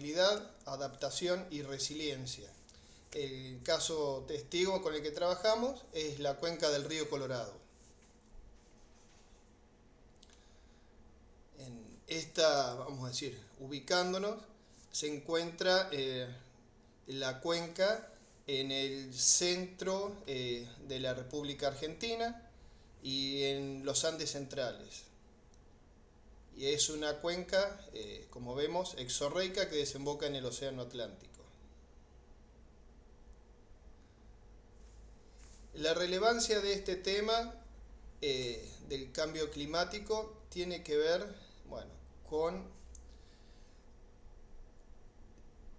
estabilidad, adaptación y resiliencia. El caso testigo con el que trabajamos es la cuenca del río Colorado. En esta, vamos a decir, ubicándonos, se encuentra la cuenca en el centro de la República Argentina y en los Andes centrales. Y es una cuenca, como vemos, exorreica que desemboca en el Océano Atlántico. La relevancia de este tema del cambio climático tiene que ver, bueno, con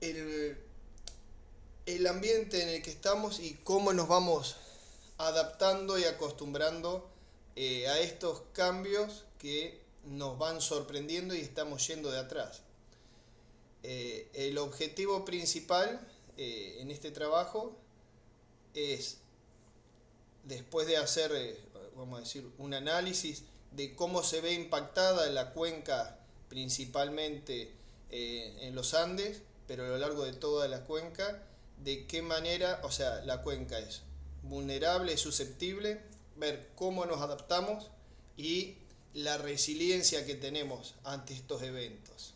el ambiente en el que estamos y cómo nos vamos adaptando y acostumbrando a estos cambios que nos van sorprendiendo y estamos yendo de atrás. El objetivo principal en este trabajo es, después de hacer, vamos a decir, un análisis de cómo se ve impactada la cuenca, principalmente en los Andes, pero a lo largo de toda la cuenca, de qué manera, o sea, la cuenca es vulnerable, es susceptible, ver cómo nos adaptamos y la resiliencia que tenemos ante estos eventos.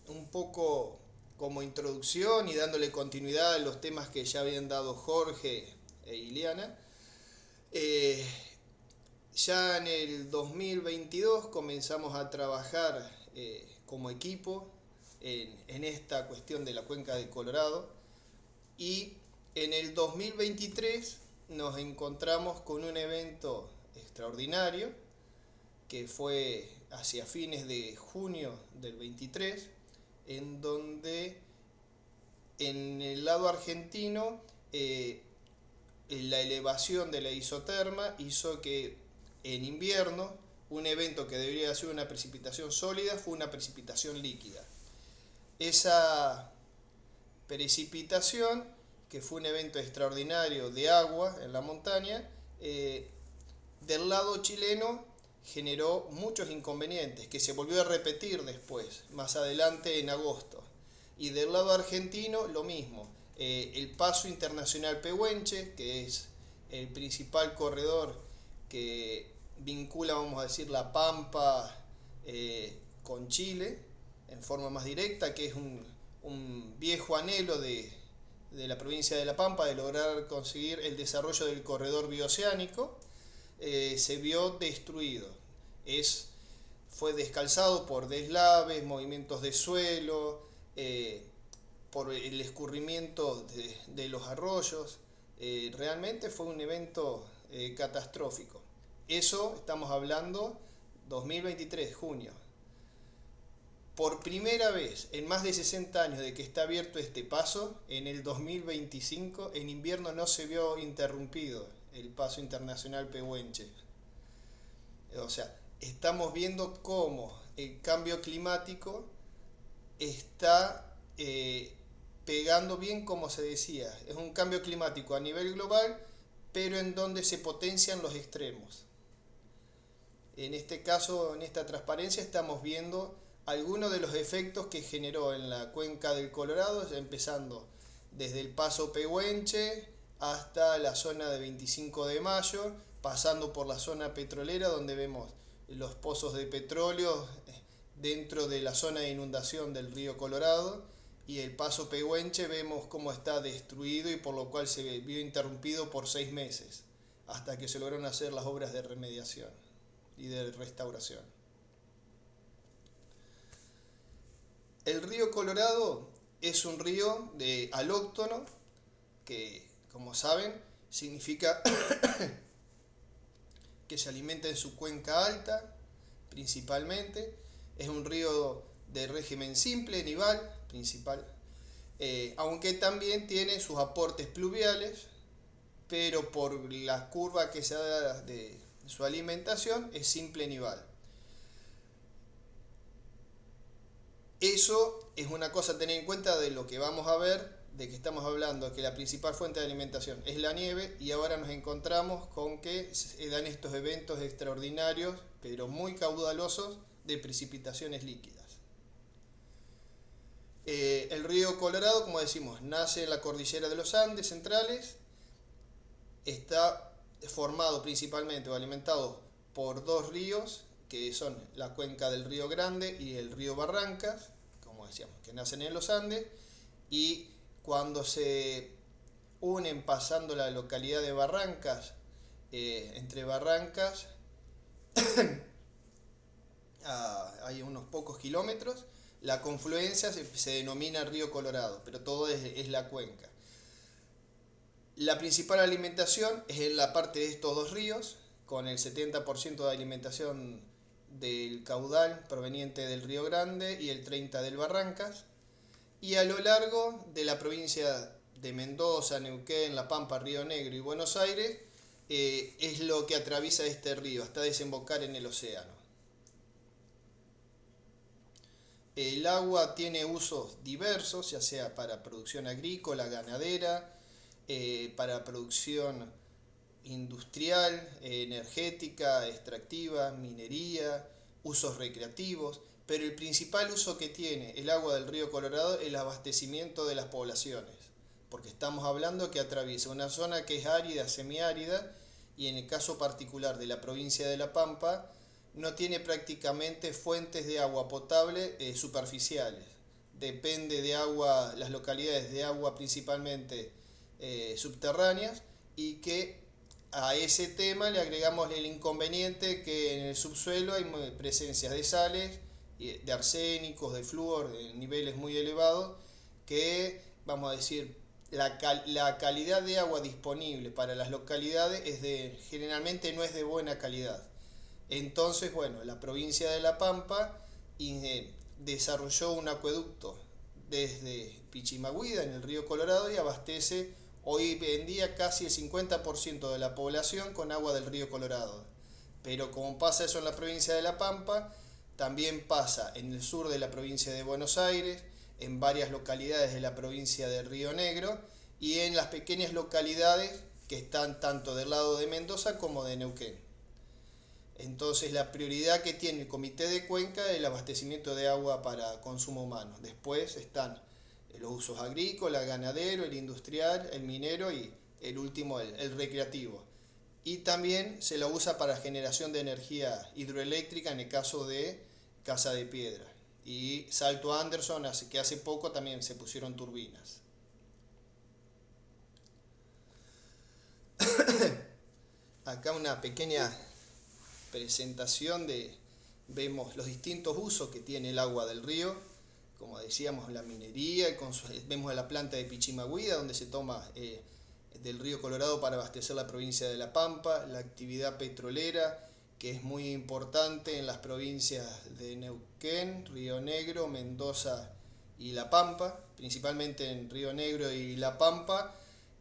Un poco como introducción y dándole continuidad a los temas que ya habían dado Jorge e Iliana, ya en el 2022 comenzamos a trabajar como equipo en esta cuestión de la cuenca del Colorado, y en el 2023 nos encontramos con un evento extraordinario que fue hacia fines de junio del 23, en donde en el lado argentino la elevación de la isoterma hizo que en invierno un evento que debería ser una precipitación sólida fue una precipitación líquida. Esa precipitación, que fue un evento extraordinario de agua en la montaña, del lado chileno generó muchos inconvenientes que se volvió a repetir después, más adelante en agosto. Y del lado argentino lo mismo, el paso internacional Pehuenche, que es el principal corredor que vincula, vamos a decir, la Pampa con Chile en forma más directa, que es un viejo anhelo de la provincia de La Pampa de lograr conseguir el desarrollo del corredor bioceánico, se vio destruido. Fue descalzado por deslaves, movimientos de suelo, por el escurrimiento de los arroyos. Realmente fue un evento catastrófico. Eso estamos hablando 2023, junio. Por primera vez en más de 60 años de que está abierto este paso, en el 2025 en invierno no se vio interrumpido el paso internacional Pehuenche. O sea, estamos viendo cómo el cambio climático está pegando bien, como se decía. Es un cambio climático a nivel global, pero en donde se potencian los extremos. En este caso, en esta transparencia, estamos viendo algunos de los efectos que generó en la cuenca del Colorado, empezando desde el paso Pehuenche hasta la zona de 25 de mayo, pasando por la zona petrolera, donde vemos los pozos de petróleo dentro de la zona de inundación del río Colorado, y el paso Pehuenche vemos cómo está destruido y por lo cual se vio interrumpido por 6 meses, hasta que se lograron hacer las obras de remediación y de restauración. El río Colorado es un río alóctono que, como saben, significa que se alimenta en su cuenca alta, principalmente. Es un río de régimen simple, nival, principal, aunque también tiene sus aportes pluviales, pero por la curva que se da de su alimentación es simple nival. Eso es una cosa a tener en cuenta de lo que vamos a ver de que estamos hablando que la principal fuente de alimentación es la nieve, y ahora nos encontramos con que se dan estos eventos extraordinarios, pero muy caudalosos, de precipitaciones líquidas. El río Colorado, como decimos, nace en la cordillera de los Andes centrales, está formado principalmente o alimentado por dos ríos, que son la cuenca del Río Grande y el río Barrancas, como decíamos, que nacen en los Andes, y cuando se unen pasando la localidad de Barrancas, entre Barrancas hay unos pocos kilómetros, la confluencia se denomina Río Colorado, pero todo es la cuenca. La principal alimentación es en la parte de estos dos ríos, con el 70% de alimentación del caudal proveniente del Río Grande y el 30% del Barrancas. Y a lo largo de la provincia de Mendoza, Neuquén, La Pampa, Río Negro y Buenos Aires, es lo que atraviesa este río hasta desembocar en el océano. El agua tiene usos diversos, ya sea para producción agrícola, ganadera, para producción industrial, energética, extractiva, minería, usos recreativos, pero el principal uso que tiene el agua del río Colorado es el abastecimiento de las poblaciones, porque estamos hablando que atraviesa una zona que es árida, semiárida, y en el caso particular de la provincia de La Pampa, no tiene prácticamente fuentes de agua potable superficiales. Depende de agua, las localidades de agua principalmente subterráneas, y que a ese tema le agregamos el inconveniente que en el subsuelo hay presencias de sales, de arsénicos, de flúor en niveles muy elevados, que vamos a decir la calidad de agua disponible para las localidades generalmente no es de buena calidad. Entonces, bueno, la provincia de La Pampa desarrolló un acueducto desde Pichimahuida en el río Colorado y abastece hoy en día casi el 50% de la población con agua del río Colorado. Pero como pasa eso en la provincia de La Pampa, también pasa en el sur de la provincia de Buenos Aires, en varias localidades de la provincia de Río Negro y en las pequeñas localidades que están tanto del lado de Mendoza como de Neuquén. Entonces la prioridad que tiene el Comité de Cuenca es el abastecimiento de agua para consumo humano. Después están los usos agrícola, ganadero, el industrial, el minero y el último, el recreativo. Y también se lo usa para generación de energía hidroeléctrica en el caso de Casa de Piedra. Y Salto Anderson, que hace poco también se pusieron turbinas. Acá una pequeña presentación vemos los distintos usos que tiene el agua del río. Como decíamos, la minería, vemos la planta de Pichimahuida, donde se toma del río Colorado para abastecer la provincia de La Pampa, la actividad petrolera, que es muy importante en las provincias de Neuquén, Río Negro, Mendoza y La Pampa, principalmente en Río Negro y La Pampa,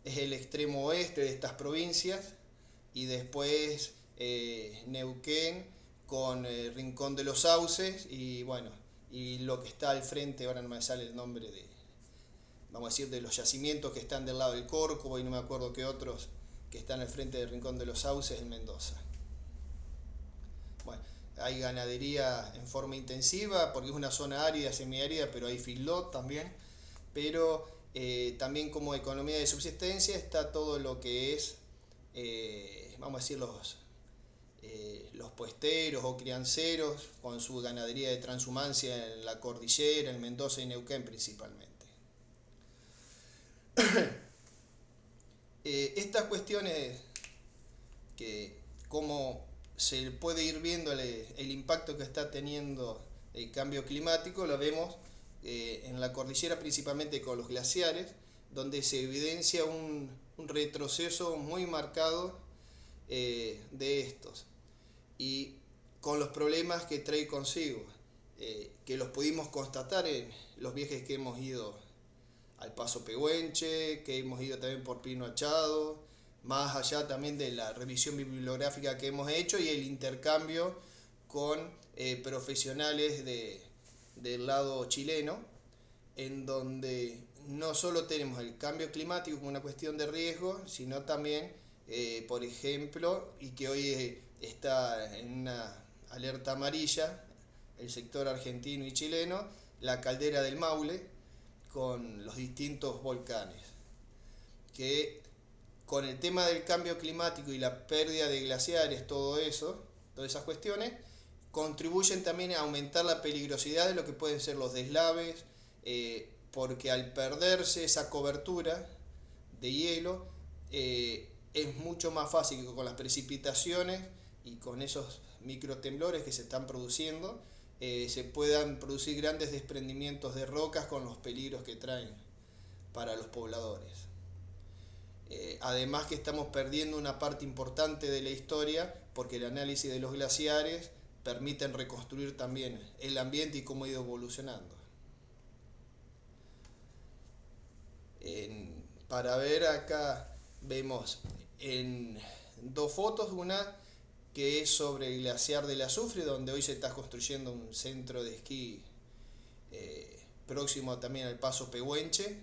es el extremo oeste de estas provincias, y después Neuquén con Rincón de los Sauces y bueno, y lo que está al frente, ahora no me sale el nombre vamos a decir, de los yacimientos que están del lado del Córcova y no me acuerdo qué otros que están al frente del Rincón de los Sauces en Mendoza. Bueno, hay ganadería en forma intensiva porque es una zona árida, semiárida, pero hay feedlot también, pero también como economía de subsistencia está todo lo que es, vamos a decir, los puesteros o crianceros con su ganadería de transhumancia en la cordillera, en Mendoza y Neuquén principalmente. Estas cuestiones que como se puede ir viendo el impacto que está teniendo el cambio climático, lo vemos en la cordillera principalmente con los glaciares, donde se evidencia un retroceso muy marcado de estos, y con los problemas que trae consigo, que los pudimos constatar en los viajes que hemos ido al Paso Pehuenche, que hemos ido también por Pino Achado, más allá también de la revisión bibliográfica que hemos hecho y el intercambio con profesionales del lado chileno, en donde no solo tenemos el cambio climático como una cuestión de riesgo, sino también, por ejemplo, y que hoy está en una alerta amarilla, el sector argentino y chileno, la caldera del Maule, con los distintos volcanes, que con el tema del cambio climático y la pérdida de glaciares, todo eso, todas esas cuestiones, contribuyen también a aumentar la peligrosidad de lo que pueden ser los deslaves, porque al perderse esa cobertura de hielo, es mucho más fácil que con las precipitaciones y con esos microtemblores que se están produciendo, se puedan producir grandes desprendimientos de rocas con los peligros que traen para los pobladores. Además que estamos perdiendo una parte importante de la historia porque el análisis de los glaciares permiten reconstruir también el ambiente y cómo ha ido evolucionando. Para ver acá vemos en dos fotos, una que es sobre el glaciar del Azufre, donde hoy se está construyendo un centro de esquí próximo también al Paso Pehuenche,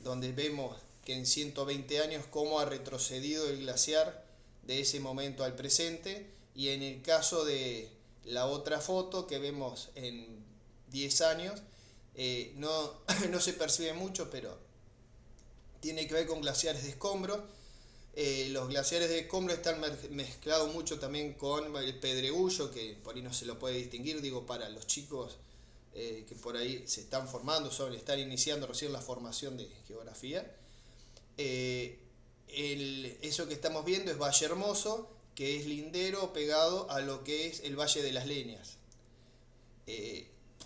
donde vemos que en 120 años cómo ha retrocedido el glaciar de ese momento al presente, y en el caso de la otra foto que vemos en 10 años, no se percibe mucho, pero tiene que ver con glaciares de escombros. Los glaciares de escombros están mezclados mucho también con el pedregullo, que por ahí no se lo puede distinguir, digo, para los chicos que por ahí se están formando, están iniciando recién la formación de geografía. Eso que estamos viendo es Valle Hermoso, que es lindero pegado a lo que es el Valle de las Leñas.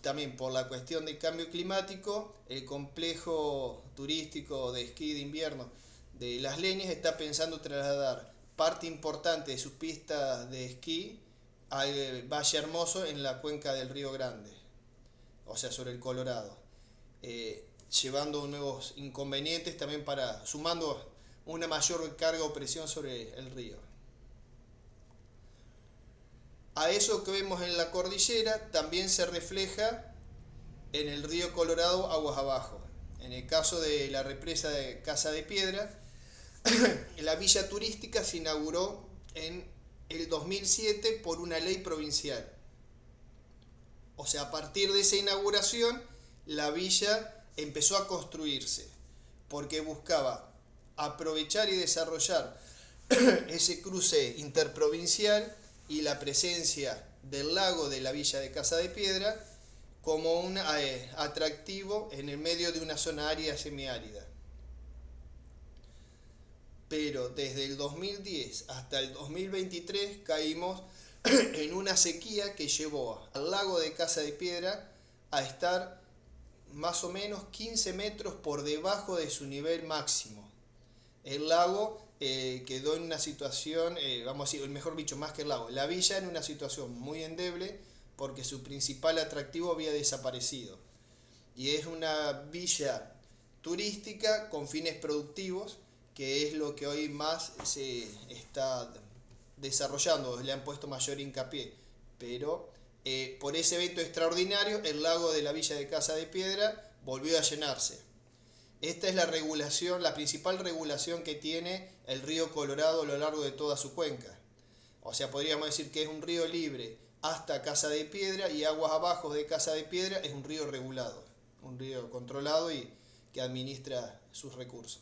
También por la cuestión del cambio climático, el complejo turístico de esquí de invierno de Las Leñas está pensando trasladar parte importante de sus pistas de esquí al Valle Hermoso en la cuenca del Río Grande, o sea, sobre el Colorado, llevando nuevos inconvenientes también sumando una mayor carga o presión sobre el río. A eso que vemos en la cordillera también se refleja en el río Colorado aguas abajo. En el caso de la represa de Casa de Piedra, la villa turística se inauguró en el 2007 por una ley provincial. O sea, a partir de esa inauguración, la villa empezó a construirse, porque buscaba aprovechar y desarrollar ese cruce interprovincial y la presencia del lago de la villa de Casa de Piedra como un atractivo en el medio de una zona árida semiárida. Pero desde el 2010 hasta el 2023 caímos en una sequía que llevó al lago de Casa de Piedra a estar más o menos 15 metros por debajo de su nivel máximo. El lago quedó en una situación, vamos a decir, mejor dicho, más que el lago, la villa en una situación muy endeble porque su principal atractivo había desaparecido. Y es una villa turística con fines productivos, que es lo que hoy más se está desarrollando, le han puesto mayor hincapié. Pero por ese evento extraordinario, el lago de la villa de Casa de Piedra volvió a llenarse. Esta es la regulación, la principal regulación que tiene el río Colorado a lo largo de toda su cuenca. O sea, podríamos decir que es un río libre hasta Casa de Piedra, y aguas abajo de Casa de Piedra es un río regulado, un río controlado y que administra sus recursos.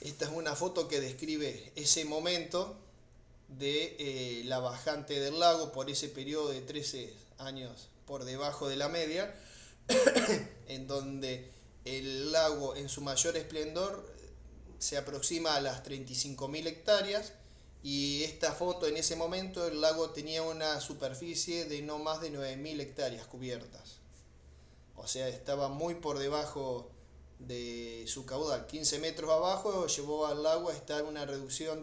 Esta es una foto que describe ese momento de la bajante del lago por ese periodo de 13 años por debajo de la media, en donde el lago en su mayor esplendor se aproxima a las 35.000 hectáreas, y esta foto en ese momento el lago tenía una superficie de no más de 9.000 hectáreas cubiertas. O sea, estaba muy por debajo de su caudal. 15 metros abajo llevó al lago a estar una reducción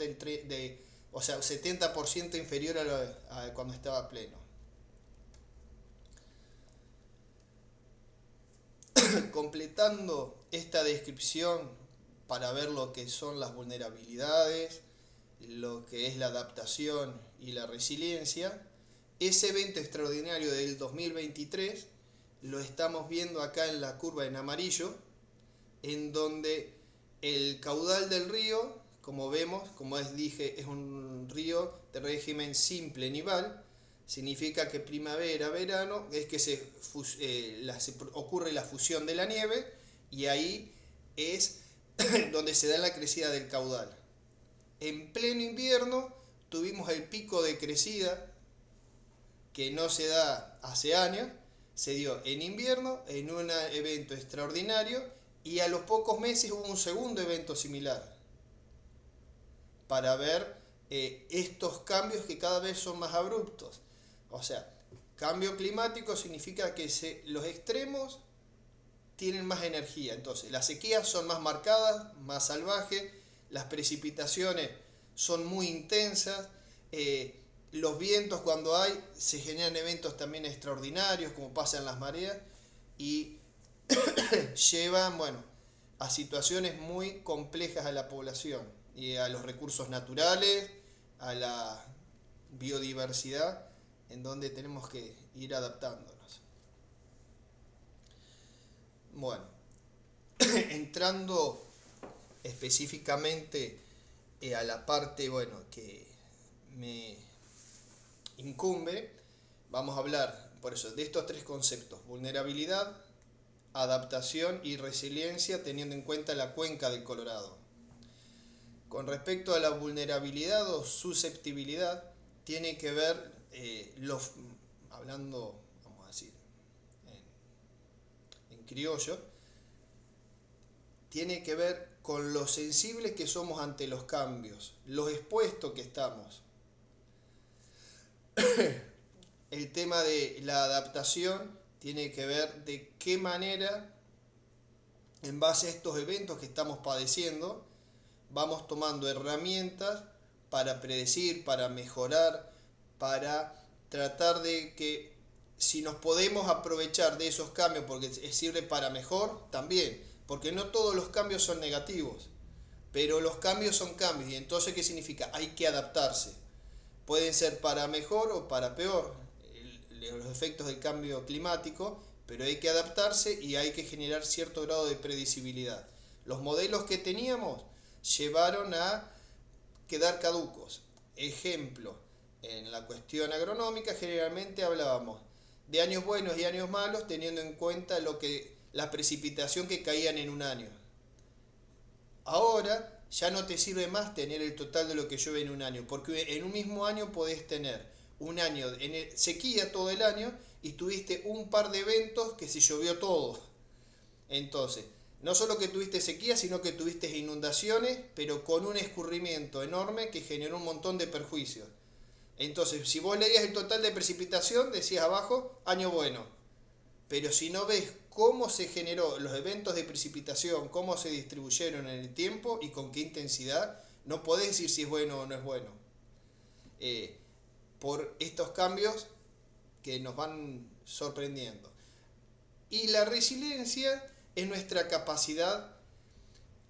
o sea, 70% inferior a cuando estaba pleno. Completando esta descripción para ver lo que son las vulnerabilidades, lo que es la adaptación y la resiliencia, ese evento extraordinario del 2023 lo estamos viendo acá en la curva en amarillo, en donde el caudal del río, como vemos, dije, es un río de régimen simple nival. Significa que primavera, verano, es que ocurre la fusión de la nieve, y ahí es donde se da la crecida del caudal. En pleno invierno tuvimos el pico de crecida, que no se da hace años, se dio en invierno, en un evento extraordinario, y a los pocos meses hubo un segundo evento similar, para ver estos cambios que cada vez son más abruptos. O sea, cambio climático significa que los extremos tienen más energía. Entonces, las sequías son más marcadas, más salvajes, las precipitaciones son muy intensas, los vientos, cuando hay, se generan eventos también extraordinarios, como pasa en las mareas, y llevan, bueno, a situaciones muy complejas a la población y a los recursos naturales, a la biodiversidad, en donde tenemos que ir adaptándonos. Bueno, entrando específicamente a la parte, bueno, que me incumbe, vamos a hablar, por eso, de estos tres conceptos: vulnerabilidad, adaptación y resiliencia, teniendo en cuenta la cuenca del Colorado. Con respecto a la vulnerabilidad o susceptibilidad, tiene que ver, hablando, vamos a decir, en criollo, tiene que ver con lo sensibles que somos ante los cambios, los expuestos que estamos. El tema de la adaptación tiene que ver de qué manera, en base a estos eventos que estamos padeciendo, vamos tomando herramientas para predecir, para mejorar, para tratar de que, si nos podemos aprovechar de esos cambios porque sirve para mejor, también, porque no todos los cambios son negativos, pero los cambios son cambios. Y entonces, ¿qué significa? Hay que adaptarse. Pueden ser para mejor o para peor los efectos del cambio climático, pero hay que adaptarse y hay que generar cierto grado de predecibilidad. Los modelos que teníamos llevaron a quedar caducos. Ejemplo, en la cuestión agronómica generalmente hablábamos de años buenos y años malos, teniendo en cuenta la precipitación que caían en un año. Ahora ya no te sirve más tener el total de lo que llueve en un año, porque en un mismo año podés tener un año en sequía todo el año y tuviste un par de eventos que se llovió todo. Entonces, no solo que tuviste sequía, sino que tuviste inundaciones, pero con un escurrimiento enorme que generó un montón de perjuicios. Entonces, si vos leías el total de precipitación, decías abajo, año bueno. Pero si no ves cómo se generó los eventos de precipitación, cómo se distribuyeron en el tiempo y con qué intensidad, no podés decir si es bueno o no es bueno. Por estos cambios que nos van sorprendiendo. Y la resiliencia es nuestra capacidad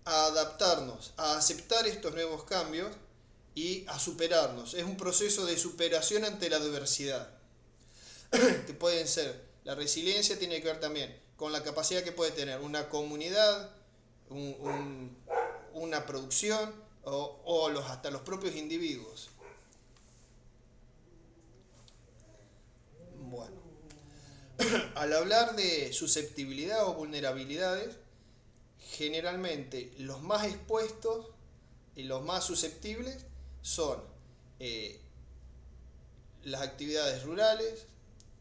a adaptarnos, a aceptar estos nuevos cambios y a superarnos. Es un proceso de superación ante la adversidad. Que pueden ser, la resiliencia tiene que ver también con la capacidad que puede tener una comunidad, una producción o hasta los propios individuos. Bueno, al hablar de susceptibilidad o vulnerabilidades, generalmente los más expuestos y los más susceptibles son las actividades rurales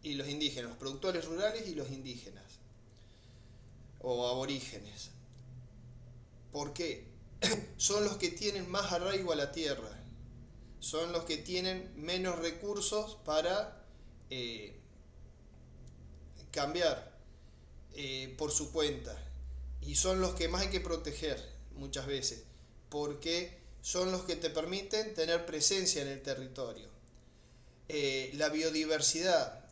y los indígenas, los productores rurales y los indígenas o aborígenes. ¿Por qué? Son los que tienen más arraigo a la tierra, son los que tienen menos recursos para cambiar por su cuenta, y son los que más hay que proteger muchas veces, porque son los que te permiten tener presencia en el territorio. La biodiversidad,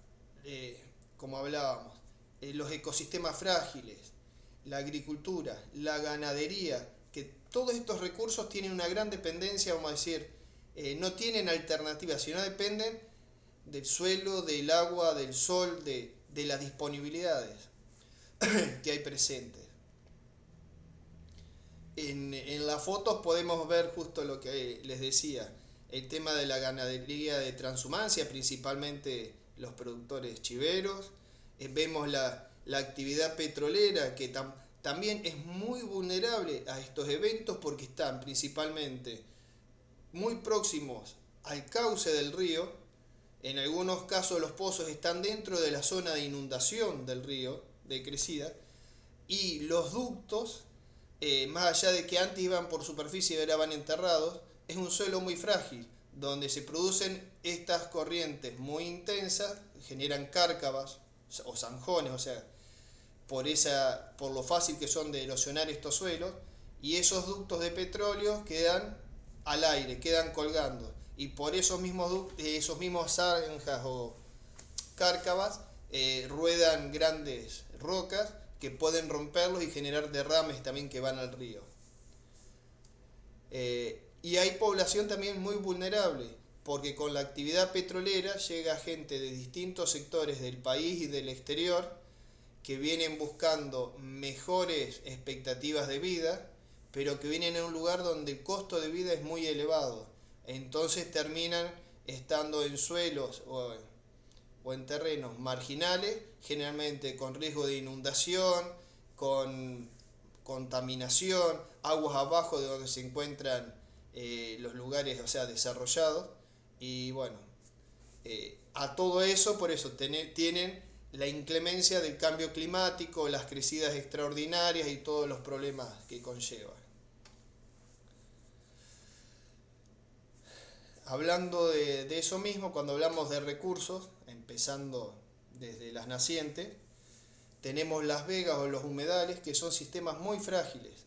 como hablábamos, los ecosistemas frágiles, la agricultura, la ganadería, que todos estos recursos tienen una gran dependencia, vamos a decir, no tienen alternativa, sino dependen del suelo, del agua, del sol, de de las disponibilidades que hay presentes. En las fotos podemos ver justo lo que les decía, el tema de la ganadería de transhumancia, principalmente los productores chiveros. Vemos la actividad petrolera que también es muy vulnerable a estos eventos porque están principalmente muy próximos al cauce del río. En algunos casos los pozos están dentro de la zona de inundación del río, de crecida, y los ductos, más allá de que antes iban por superficie y ahora van enterrados, es un suelo muy frágil, donde se producen estas corrientes muy intensas, generan cárcavas o zanjones, o sea, por lo fácil que son de erosionar estos suelos, y esos ductos de petróleo quedan al aire, quedan colgando, y por esos mismos zanjas o cárcavas ruedan grandes rocas que pueden romperlos y generar derrames también que van al río. Y hay población también muy vulnerable, porque con la actividad petrolera llega gente de distintos sectores del país y del exterior que vienen buscando mejores expectativas de vida, pero que vienen a un lugar donde el costo de vida es muy elevado. Entonces terminan estando en suelos o en terrenos marginales, generalmente con riesgo de inundación, con contaminación, aguas abajo de donde se encuentran los lugares, o sea, desarrollados. Y bueno, a todo eso, por eso tienen la inclemencia del cambio climático, las crecidas extraordinarias y todos los problemas que conlleva. Hablando de eso mismo, cuando hablamos de recursos, empezando desde las nacientes, tenemos las vegas o los humedales, que son sistemas muy frágiles.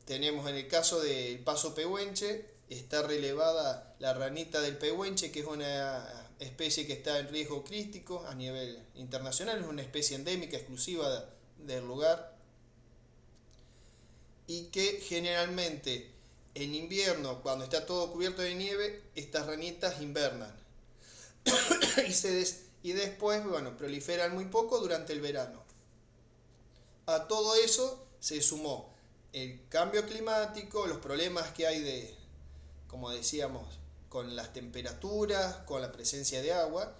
Tenemos en el caso del Paso Pehuenche, está relevada la ranita del pehuenche, que es una especie que está en riesgo crítico a nivel internacional, es una especie endémica exclusiva del lugar, y que generalmente en invierno, cuando está todo cubierto de nieve, estas ranitas invernan y después, bueno, proliferan muy poco durante el verano. A todo eso se sumó el cambio climático, los problemas que hay como decíamos, con las temperaturas, con la presencia de agua.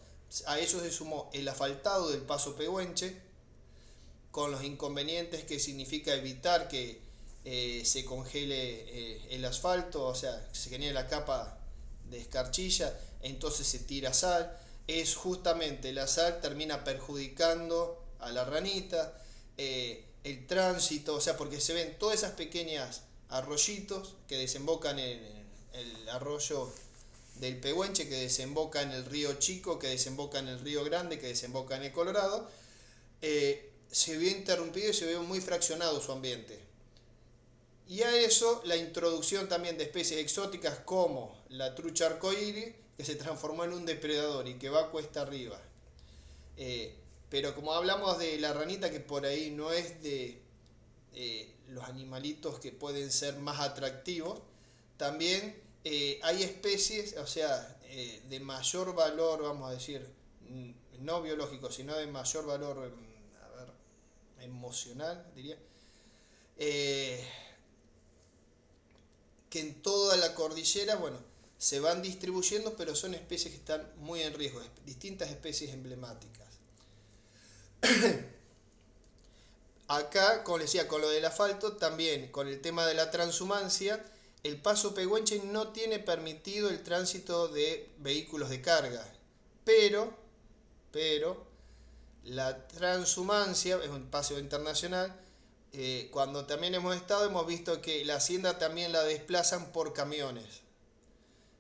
A eso se sumó el asfaltado del Paso Pehuenche, con los inconvenientes que significa evitar que se congele el asfalto, o sea, se genera la capa de escarchilla, entonces se tira sal. Es justamente la sal termina perjudicando a la ranita, el tránsito, o sea, porque se ven todas esas pequeñas arroyitos que desembocan en el arroyo del Pehuenche, que desemboca en el río Chico, que desemboca en el río Grande, que desemboca en el Colorado. Se vio interrumpido y se vio muy fraccionado su ambiente. Y a eso la introducción también de especies exóticas como la trucha arcoíris, que se transformó en un depredador y que va cuesta arriba. Pero como hablamos de la ranita, que por ahí no es de los animalitos que pueden ser más atractivos, también hay especies, o sea, de mayor valor, vamos a decir, no biológico, sino de mayor valor, emocional, diría, que en toda la cordillera, bueno, se van distribuyendo, pero son especies que están muy en riesgo, distintas especies emblemáticas. Acá, como les decía, con lo del asfalto, también con el tema de la transhumancia, el Paso Pehuenche no tiene permitido el tránsito de vehículos de carga, pero la transhumancia es un paseo internacional. Cuando también hemos estado, hemos visto que la hacienda también la desplazan por camiones.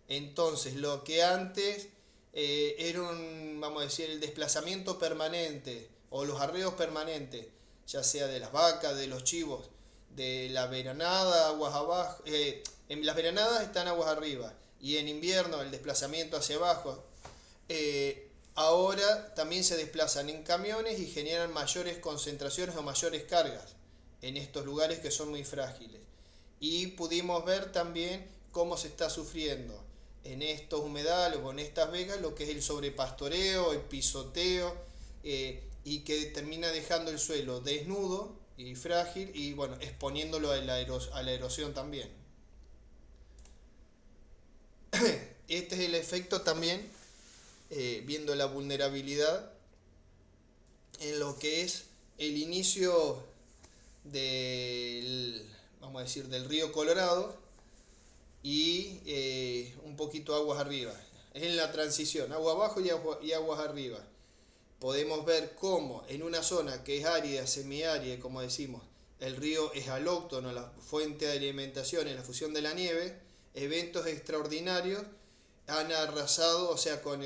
Entonces, lo que antes era vamos a decir, el desplazamiento permanente o los arreos permanentes, ya sea de las vacas, de los chivos, de la veranada, aguas abajo. En las veranadas están aguas arriba y en invierno el desplazamiento hacia abajo. Ahora también se desplazan en camiones y generan mayores concentraciones o mayores cargas en estos lugares que son muy frágiles. Y pudimos ver también cómo se está sufriendo en estos humedales o en estas vegas lo que es el sobrepastoreo, el pisoteo, y que termina dejando el suelo desnudo y frágil y bueno, exponiéndolo a la erosión también. Este es el efecto también, viendo la vulnerabilidad en lo que es el inicio del, vamos a decir, del río Colorado y un poquito aguas arriba. Es en la transición, agua abajo y aguas arriba. Podemos ver cómo en una zona que es árida, semiárida, como decimos, el río es alóctono, la fuente de alimentación es la fusión de la nieve, eventos extraordinarios han arrasado, o sea, con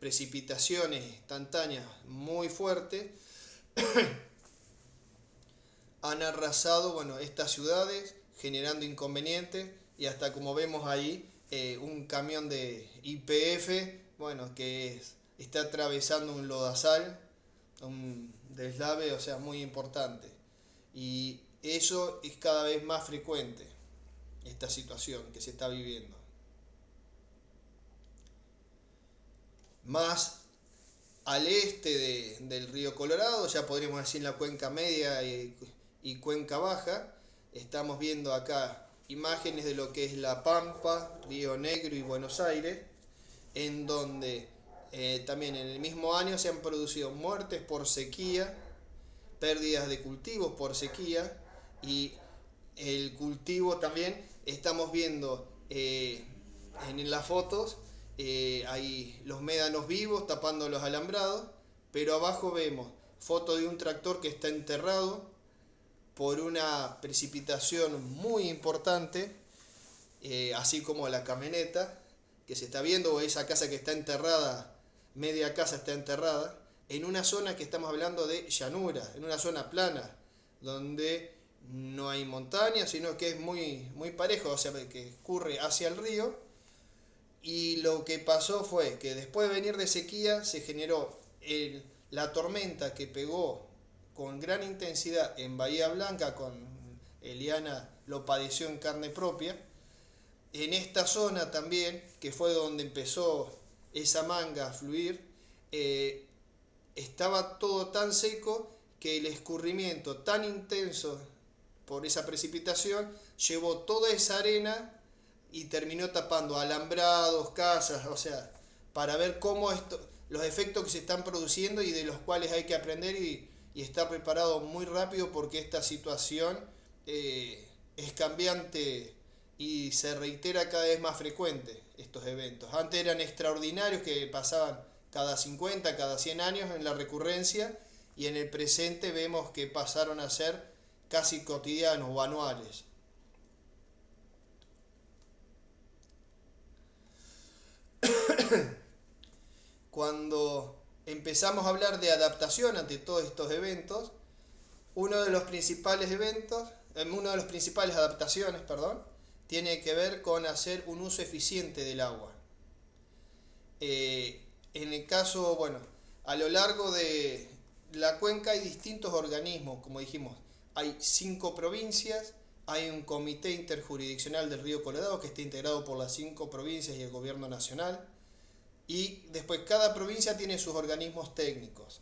precipitaciones instantáneas muy fuertes, han arrasado, bueno, estas ciudades, generando inconvenientes, y hasta como vemos ahí, un camión de YPF, bueno, está atravesando un lodazal, un deslave, o sea, muy importante. Y eso es cada vez más frecuente, esta situación que se está viviendo. Más al este del río Colorado, ya podríamos decir la cuenca media y cuenca baja, estamos viendo acá imágenes de lo que es La Pampa, Río Negro y Buenos Aires, en donde también en el mismo año se han producido muertes por sequía, pérdidas de cultivos por sequía, y el cultivo también estamos viendo en las fotos, hay los médanos vivos tapando los alambrados, pero abajo vemos foto de un tractor que está enterrado por una precipitación muy importante, así como la camioneta que se está viendo, o esa casa que está enterrada, media casa está enterrada, en una zona que estamos hablando de llanura, en una zona plana, donde no hay montaña, sino que es muy, muy parejo, o sea, que escurre hacia el río. Y lo que pasó fue que después de venir de sequía se generó la tormenta que pegó con gran intensidad en Bahía Blanca, con Eliana lo padeció en carne propia. En esta zona también, que fue donde empezó esa manga a fluir, estaba todo tan seco que el escurrimiento tan intenso por esa precipitación llevó toda esa arena y terminó tapando alambrados, casas, o sea, para ver cómo los efectos que se están produciendo y de los cuales hay que aprender y estar preparado muy rápido, porque esta situación es cambiante y se reitera cada vez más frecuente estos eventos. Antes eran extraordinarios, que pasaban cada 50, cada 100 años en la recurrencia, y en el presente vemos que pasaron a ser casi cotidianos o anuales. Cuando empezamos a hablar de adaptación ante todos estos eventos, una de las principales adaptaciones, tiene que ver con hacer un uso eficiente del agua. En el caso, bueno, a lo largo de la cuenca hay distintos organismos, como dijimos, hay 5 provincias, hay un comité interjurisdiccional del río Colorado que está integrado por las 5 provincias y el gobierno nacional, y después cada provincia tiene sus organismos técnicos.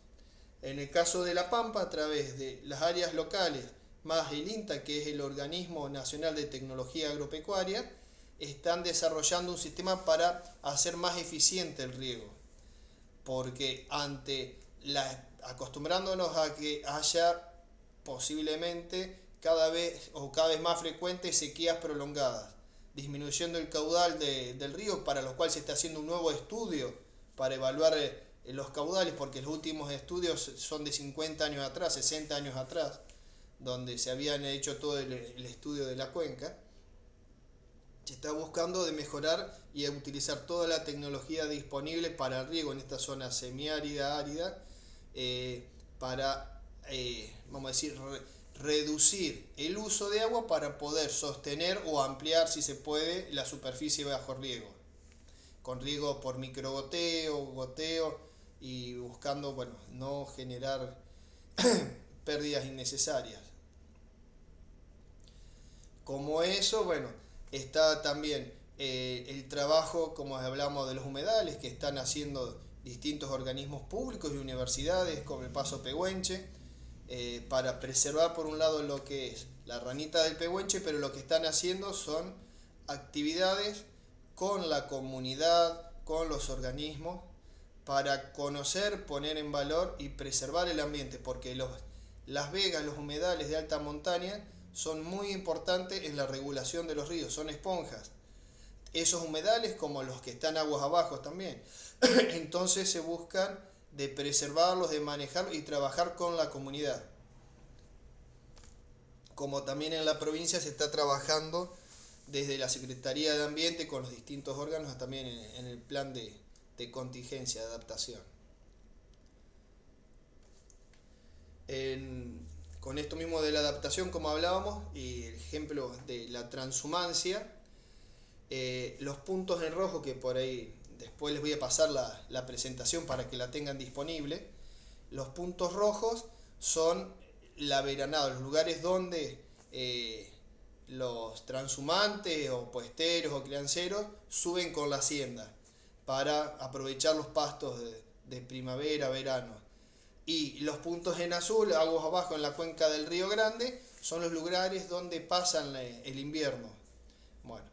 En el caso de La Pampa, a través de las áreas locales, más el INTA, que es el Organismo Nacional de Tecnología Agropecuaria, están desarrollando un sistema para hacer más eficiente el riego. Porque acostumbrándonos a que haya posiblemente cada vez más frecuentes sequías prolongadas, disminuyendo el caudal del río, para lo cual se está haciendo un nuevo estudio para evaluar los caudales, porque los últimos estudios son de 50 años atrás, 60 años atrás, donde se habían hecho todo el estudio de la cuenca. Se está buscando de mejorar y utilizar toda la tecnología disponible para el riego en esta zona semiárida, árida, para, vamos a decir, reducir el uso de agua para poder sostener o ampliar, si se puede, la superficie bajo riego, con riego por goteo, y buscando, bueno, no generar pérdidas innecesarias. Como eso, bueno, está también el trabajo, como hablamos, de los humedales, que están haciendo distintos organismos públicos y universidades como el Paso Pehuenche, para preservar por un lado lo que es la ranita del Pehuenche, pero lo que están haciendo son actividades con la comunidad, con los organismos, para conocer, poner en valor y preservar el ambiente, porque las vegas, los humedales de alta montaña son muy importantes en la regulación de los ríos, son esponjas. Esos humedales como los que están aguas abajo también. Entonces se buscan de preservarlos, de manejarlos y trabajar con la comunidad. Como también en la provincia se está trabajando desde la Secretaría de Ambiente con los distintos órganos, también en el plan de contingencia, de adaptación. Con esto mismo de la adaptación, como hablábamos, y el ejemplo de la transhumancia, los puntos en rojo, que por ahí después les voy a pasar la presentación para que la tengan disponible. Los puntos rojos son la veranada, los lugares donde los transhumantes o puesteros o crianceros suben con la hacienda para aprovechar los pastos de primavera, verano. Y los puntos en azul, aguas abajo en la cuenca del Río Grande, son los lugares donde pasan el invierno. Bueno,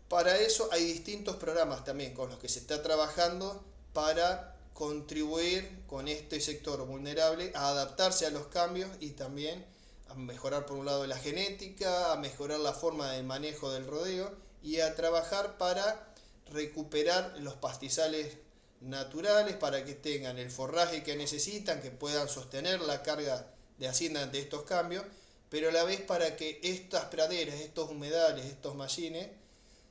para eso hay distintos programas también con los que se está trabajando para contribuir con este sector vulnerable a adaptarse a los cambios y también a mejorar por un lado la genética, a mejorar la forma de manejo del rodeo y a trabajar para recuperar los pastizales naturales para que tengan el forraje que necesitan, que puedan sostener la carga de hacienda ante estos cambios, pero a la vez para que estas praderas, estos humedales, estos mallines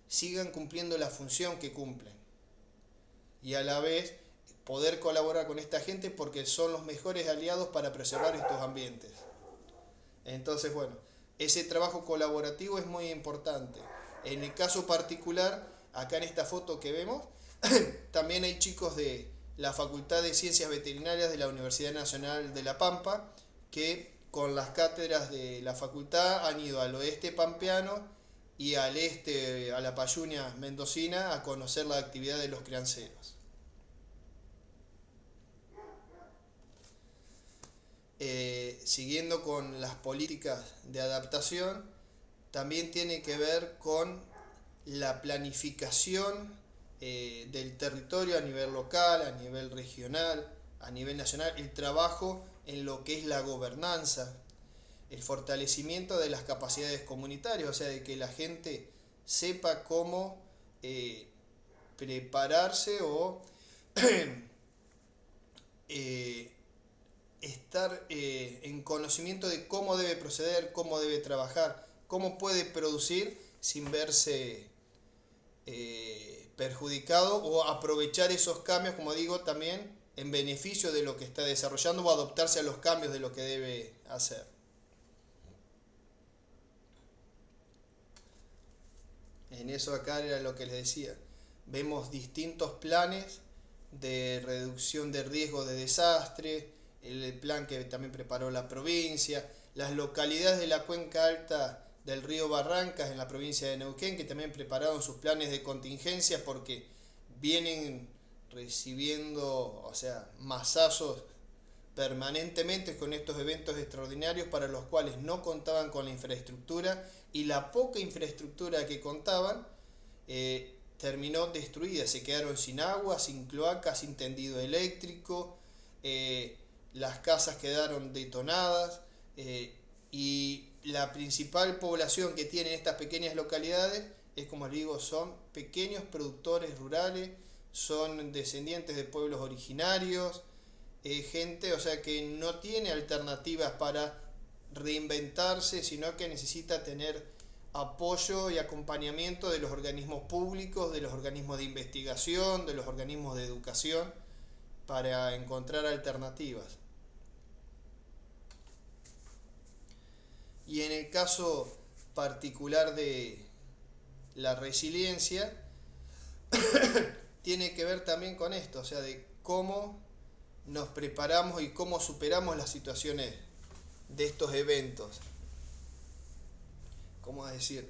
sigan cumpliendo la función que cumplen y a la vez poder colaborar con esta gente porque son los mejores aliados para preservar estos ambientes. Entonces, bueno, ese trabajo colaborativo es muy importante. En el caso particular, acá en esta foto que vemos, también hay chicos de la Facultad de Ciencias Veterinarias de la Universidad Nacional de La Pampa que con las cátedras de la facultad han ido al oeste pampeano y al este, a la Payunia mendocina, a conocer la actividad de los crianceros. Siguiendo con las políticas de adaptación, también tiene que ver con la planificación del territorio a nivel local, a nivel regional, a nivel nacional, el trabajo en lo que es la gobernanza, el fortalecimiento de las capacidades comunitarias, o sea, de que la gente sepa cómo prepararse o estar en conocimiento de cómo debe proceder, cómo debe trabajar, cómo puede producir sin verse perjudicado o aprovechar esos cambios, como digo, también en beneficio de lo que está desarrollando o adaptarse a los cambios de lo que debe hacer. En eso acá era lo que les decía. Vemos distintos planes de reducción de riesgo de desastre, el plan que también preparó la provincia, las localidades de la cuenca alta del río Barrancas en la provincia de Neuquén, que también prepararon sus planes de contingencia porque vienen recibiendo, o sea, masazos permanentemente con estos eventos extraordinarios para los cuales no contaban con la infraestructura y la poca infraestructura que contaban terminó destruida, se quedaron sin agua, sin cloacas, sin tendido eléctrico, las casas quedaron detonadas y la principal población que tienen estas pequeñas localidades es, como les digo, son pequeños productores rurales, son descendientes de pueblos originarios, gente, o sea, que no tiene alternativas para reinventarse, sino que necesita tener apoyo y acompañamiento de los organismos públicos, de los organismos de investigación, de los organismos de educación, para encontrar alternativas. Y en el caso particular de la resiliencia, tiene que ver también con esto, o sea, de cómo nos preparamos y cómo superamos las situaciones de estos eventos. ¿Cómo decir?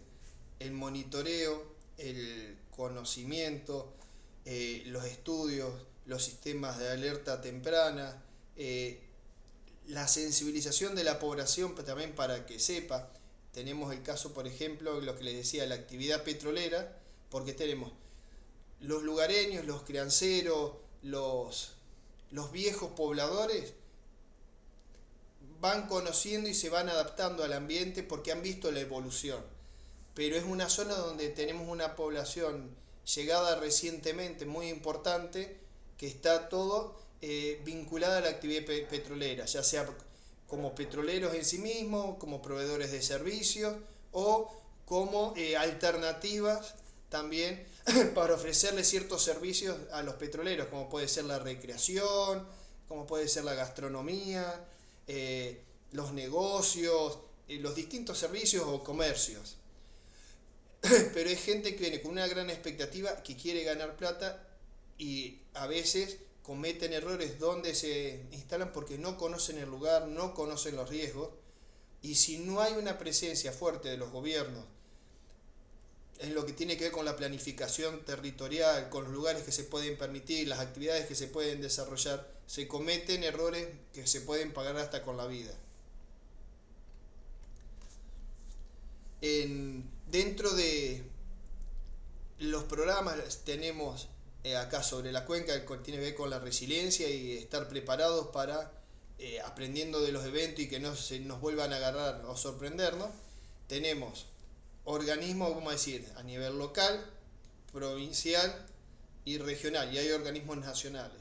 El monitoreo, el conocimiento, los estudios, los sistemas de alerta temprana, la sensibilización de la población también para que sepa. Tenemos el caso, por ejemplo, lo que les decía, la actividad petrolera, porque tenemos los lugareños, los crianceros, los viejos pobladores van conociendo y se van adaptando al ambiente porque han visto la evolución. Pero es una zona donde tenemos una población llegada recientemente muy importante que está todo vinculada a la actividad petrolera, ya sea como petroleros en sí mismos, como proveedores de servicios o como alternativas también para ofrecerle ciertos servicios a los petroleros, como puede ser la recreación, como puede ser la gastronomía, los negocios, los distintos servicios o comercios. Pero hay gente que viene con una gran expectativa, que quiere ganar plata y a veces cometen errores donde se instalan porque no conocen el lugar, no conocen los riesgos, y si no hay una presencia fuerte de los gobiernos en lo que tiene que ver con la planificación territorial, con los lugares que se pueden permitir, las actividades que se pueden desarrollar, se cometen errores que se pueden pagar hasta con la vida. Dentro de los programas tenemos acá sobre la cuenca, que tiene que ver con la resiliencia y estar preparados para aprendiendo de los eventos y que no se nos vuelvan a agarrar o sorprendernos. Tenemos organismos, vamos a decir, a nivel local, provincial y regional, y hay organismos nacionales.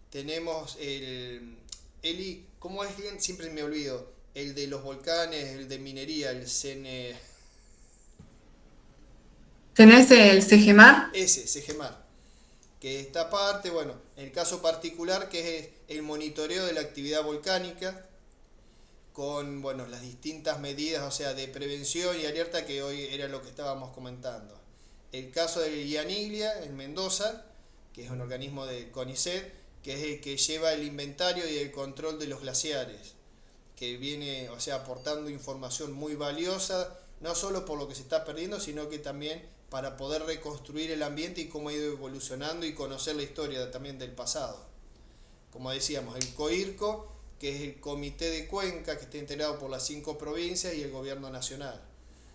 Tenemos ¿cómo es bien? Siempre me olvido, el de los volcanes, el de minería, el CN... ¿Tenés el CEGEMAR? Ese, CGMAR, que esta parte, bueno, en el caso particular que es el monitoreo de la actividad volcánica con, bueno, las distintas medidas, o sea, de prevención y alerta que hoy era lo que estábamos comentando. El caso de Ianiglia en Mendoza, que es un organismo de CONICET, que es el que lleva el inventario y el control de los glaciares, que viene, o sea, aportando información muy valiosa, no solo por lo que se está perdiendo, sino que también para poder reconstruir el ambiente y cómo ha ido evolucionando y conocer la historia también del pasado. Como decíamos, el COIRCO, que es el Comité de Cuenca, que está integrado por las 5 provincias y el Gobierno Nacional.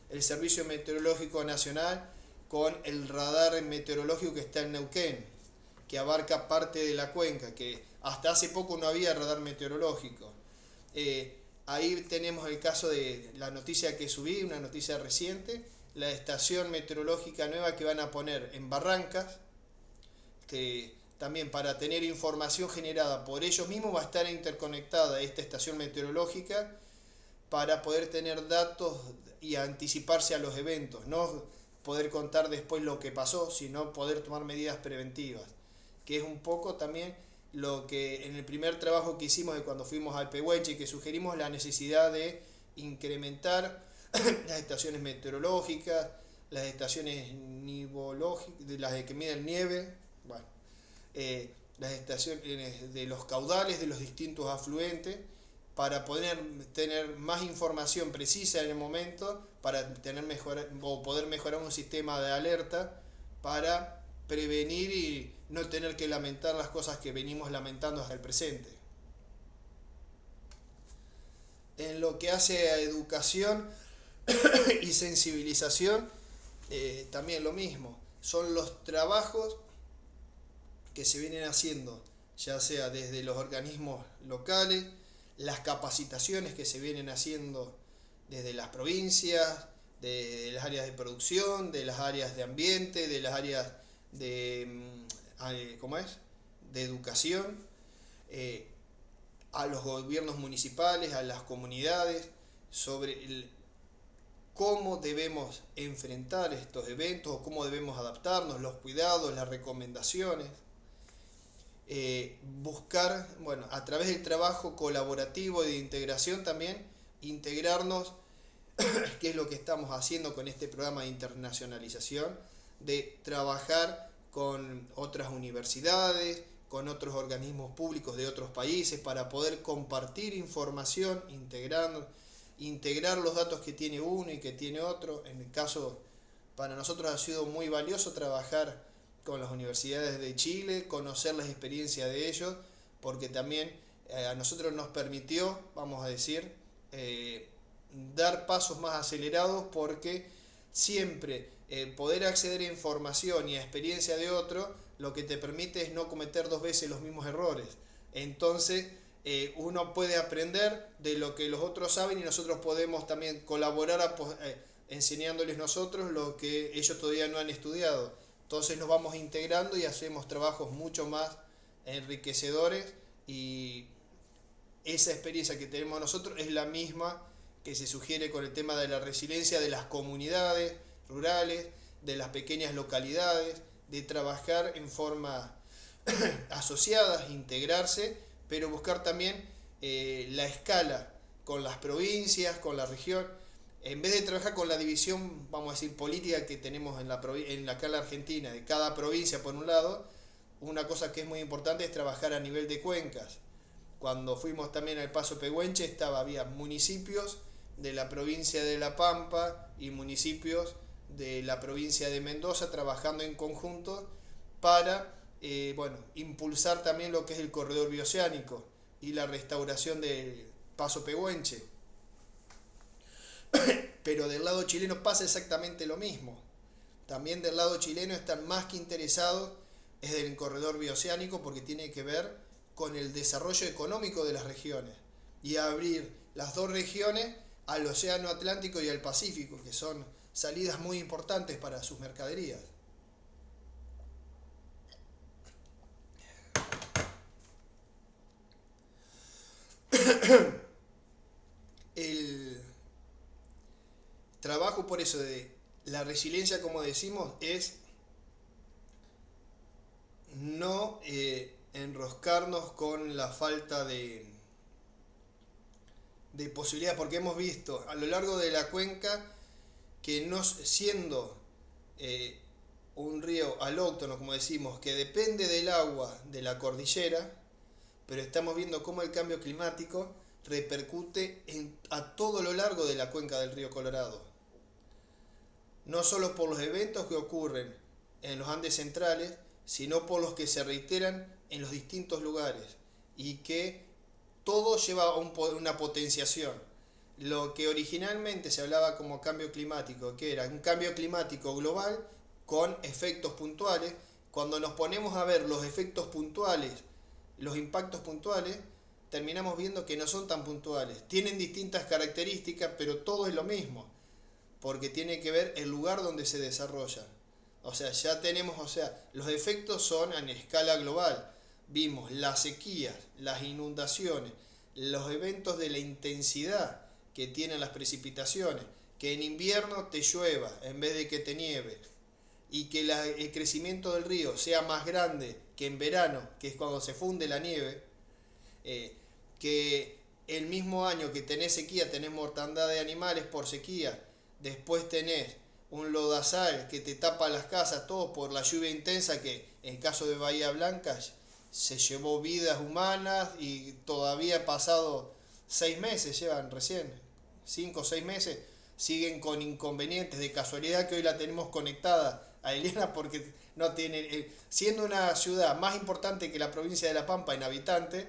El Servicio Meteorológico Nacional con el radar meteorológico que está en Neuquén, que abarca parte de la cuenca, que hasta hace poco no había radar meteorológico. Ahí tenemos el caso de la noticia que subí, una noticia reciente, la estación meteorológica nueva que van a poner en Barrancas, que también para tener información generada por ellos mismos va a estar interconectada esta estación meteorológica para poder tener datos y anticiparse a los eventos, no poder contar después lo que pasó, sino poder tomar medidas preventivas, que es un poco también lo que en el primer trabajo que hicimos de cuando fuimos al Pehuenche, que sugerimos la necesidad de incrementar las estaciones meteorológicas, las estaciones nivológicas, las que miden nieve, bueno, las estaciones de los caudales de los distintos afluentes, para poder tener más información precisa en el momento, para poder mejorar un sistema de alerta, para prevenir y no tener que lamentar las cosas que venimos lamentando hasta el presente. En lo que hace a educación y sensibilización, también lo mismo. Son los trabajos que se vienen haciendo, ya sea desde los organismos locales, las capacitaciones que se vienen haciendo desde las provincias, de las áreas de producción, de las áreas de ambiente, de las áreas de, ¿cómo es?, de educación, a los gobiernos municipales, a las comunidades, sobre cómo debemos enfrentar estos eventos o cómo debemos adaptarnos, los cuidados, las recomendaciones. Buscar, bueno, a través del trabajo colaborativo y de integración también, integrarnos, que es lo que estamos haciendo con este programa de internacionalización, de trabajar con otras universidades, con otros organismos públicos de otros países para poder compartir información, integrar los datos que tiene uno y que tiene otro. En el caso, para nosotros ha sido muy valioso trabajar con las universidades de Chile, conocer las experiencias de ellos, porque también a nosotros nos permitió, vamos a decir, dar pasos más acelerados, porque siempre poder acceder a información y a experiencia de otro, lo que te permite es no cometer dos veces los mismos errores. Entonces, uno puede aprender de lo que los otros saben y nosotros podemos también colaborar enseñándoles nosotros lo que ellos todavía no han estudiado. Entonces nos vamos integrando y hacemos trabajos mucho más enriquecedores, y esa experiencia que tenemos nosotros es la misma que se sugiere con el tema de la resiliencia de las comunidades rurales, de las pequeñas localidades, de trabajar en forma asociadas, integrarse, pero buscar también la escala con las provincias, con la región, en vez de trabajar con la división, vamos a decir, política que tenemos acá en la Argentina, de cada provincia por un lado. Una cosa que es muy importante es trabajar a nivel de cuencas. Cuando fuimos también al Paso Pehuenche, había municipios de la provincia de La Pampa y municipios de la provincia de Mendoza trabajando en conjunto para impulsar también lo que es el corredor bioceánico y la restauración del Paso Pehuenche. Pero del lado chileno pasa exactamente lo mismo. También del lado chileno están más que interesados en el corredor bioceánico, porque tiene que ver con el desarrollo económico de las regiones y abrir las dos regiones al Océano Atlántico y al Pacífico, que son salidas muy importantes para sus mercaderías. El trabajo, por eso, de la resiliencia, como decimos, es no enroscarnos con la falta de posibilidades, porque hemos visto a lo largo de la cuenca que, no siendo un río alóctono, como decimos, que depende del agua de la cordillera, pero estamos viendo cómo el cambio climático repercute a todo lo largo de la cuenca del río Colorado. No solo por los eventos que ocurren en los Andes centrales, sino por los que se reiteran en los distintos lugares, y que todo lleva a una potenciación. Lo que originalmente se hablaba como cambio climático, que era un cambio climático global con efectos puntuales, cuando nos ponemos a ver los efectos puntuales, los impactos puntuales, terminamos viendo que no son tan puntuales. Tienen distintas características, pero todo es lo mismo, porque tiene que ver el lugar donde se desarrollan. O sea, ya tenemos, los efectos son en escala global. Vimos las sequías, las inundaciones, los eventos de la intensidad que tienen las precipitaciones, que en invierno te llueva en vez de que te nieve, y que el crecimiento del río sea más grande que en verano, que es cuando se funde la nieve, que el mismo año que tenés sequía tenés mortandad de animales por sequía, después tenés un lodazal que te tapa las casas, todo por la lluvia intensa, que en el caso de Bahía Blanca se llevó vidas humanas, y todavía pasado 6 meses, llevan recién 5 o 6 meses, siguen con inconvenientes. De casualidad que hoy la tenemos conectada a Eliana, porque no tiene, siendo una ciudad más importante que la provincia de La Pampa en habitantes,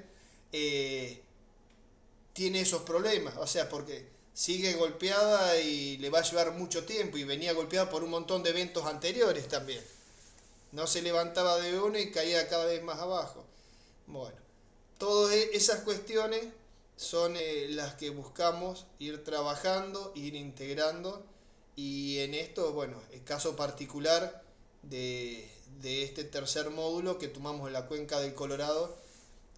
tiene esos problemas, porque sigue golpeada y le va a llevar mucho tiempo, y venía golpeada por un montón de eventos anteriores también. No se levantaba de uno y caía cada vez más abajo. Bueno, todas esas cuestiones son las que buscamos ir trabajando, ir integrando, y en esto, el caso particular de este tercer módulo que tomamos en la cuenca del Colorado,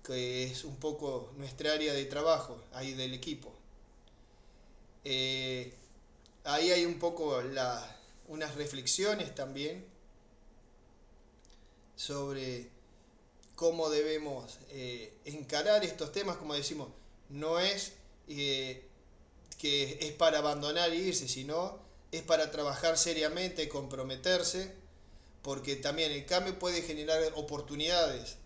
que es un poco nuestra área de trabajo, ahí del equipo. Ahí hay un poco unas reflexiones también sobre cómo debemos encarar estos temas. Como decimos, no es que es para abandonar e irse, sino es para trabajar seriamente, comprometerse, porque también el cambio puede generar oportunidades,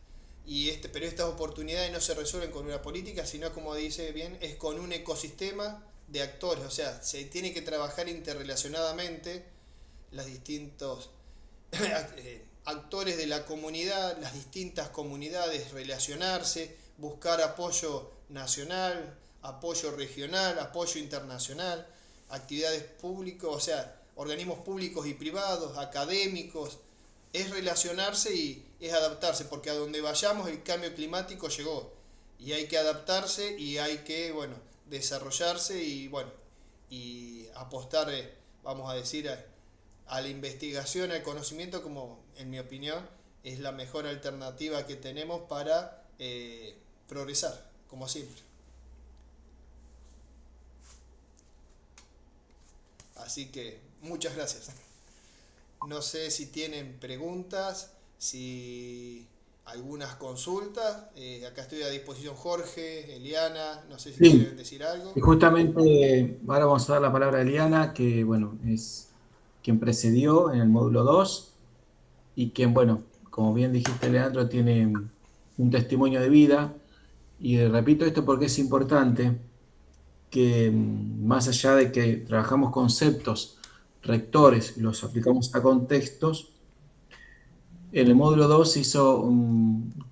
pero estas oportunidades no se resuelven con una política, sino, como dice bien, es con un ecosistema de actores. Se tiene que trabajar interrelacionadamente las distintos actores de la comunidad, las distintas comunidades, relacionarse, buscar apoyo nacional, apoyo regional, apoyo internacional, actividades públicas, o sea, organismos públicos y privados, académicos, es relacionarse y es adaptarse, porque a donde vayamos el cambio climático llegó y hay que adaptarse y hay que, bueno, desarrollarse y, bueno, y apostar, vamos a decir, a la investigación, al conocimiento, como en mi opinión es la mejor alternativa que tenemos para progresar, como siempre. Así que muchas gracias. No sé si tienen preguntas, si algunas consultas. Acá estoy a disposición Jorge, Eliana, no sé si Sí, quieren decir algo. y justamente ahora vamos a dar la palabra a Eliana, que bueno, es quien precedió en el módulo 2 y quien, bueno, como bien dijiste, Leandro, tiene un testimonio de vida. Y repito esto porque es importante que más allá de que trabajamos conceptos rectores y los aplicamos a contextos, en el módulo 2 se hizo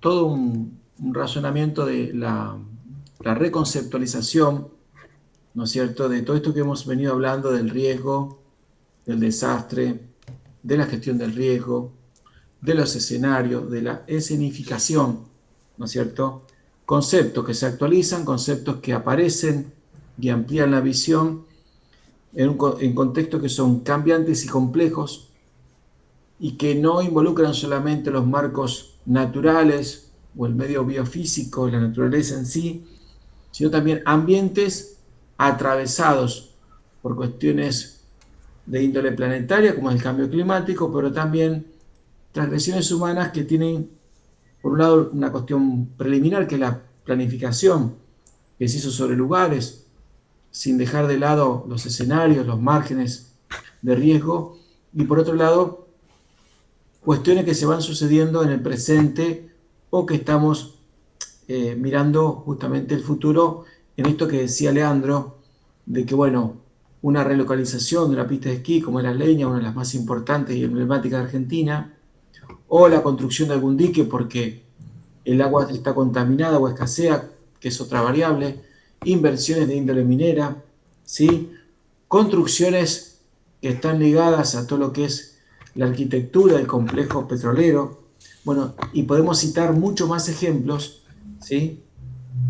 todo un razonamiento de la reconceptualización, ¿no es cierto?, de todo esto que hemos venido hablando del riesgo, del desastre, de la gestión del riesgo, de los escenarios, de la escenificación, ¿no es cierto? Conceptos que se actualizan, conceptos que aparecen y amplían la visión en contextos que son cambiantes y complejos y que no involucran solamente los marcos naturales o el medio biofísico, la naturaleza en sí, sino también ambientes atravesados por cuestiones de índole planetaria, como es el cambio climático, pero también transgresiones humanas que tienen, por un lado, una cuestión preliminar, que es la planificación que se hizo sobre lugares, sin dejar de lado los escenarios, los márgenes de riesgo, y por otro lado, cuestiones que se van sucediendo en el presente o que estamos mirando justamente el futuro, en esto que decía Leandro, de que, bueno, una relocalización de una pista de esquí como es La Leña, una de las más importantes y emblemáticas de Argentina, o la construcción de algún dique porque el agua está contaminada o escasea, que es otra variable, inversiones de índole minera, ¿sí? Construcciones que están ligadas a todo lo que es la arquitectura del complejo petrolero, bueno, y podemos citar muchos más ejemplos, ¿sí?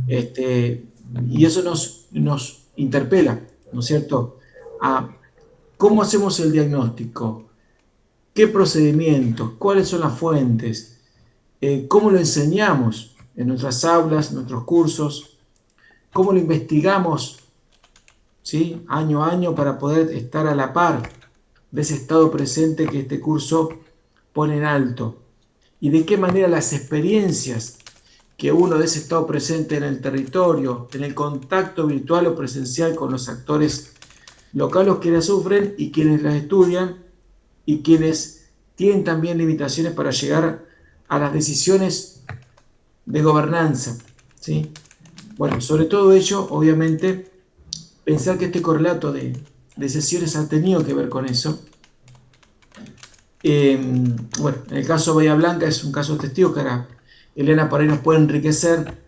Y eso nos interpela, ¿no es cierto?, a cómo hacemos el diagnóstico, qué procedimientos, cuáles son las fuentes, cómo lo enseñamos en nuestras aulas, en nuestros cursos, cómo lo investigamos, ¿sí?, año a año para poder estar a la par de ese estado presente que este curso pone en alto, y de qué manera las experiencias que uno de ese estado presente en el territorio, en el contacto virtual o presencial con los actores locales que las sufren y quienes las estudian y quienes tienen también limitaciones para llegar a las decisiones de gobernanza, ¿sí? Bueno, sobre todo ello, obviamente, pensar que este correlato de sesiones ha tenido que ver con eso. Bueno, en el caso Bahía Blanca es un caso testigo que ahora Eliana por ahí nos puede enriquecer,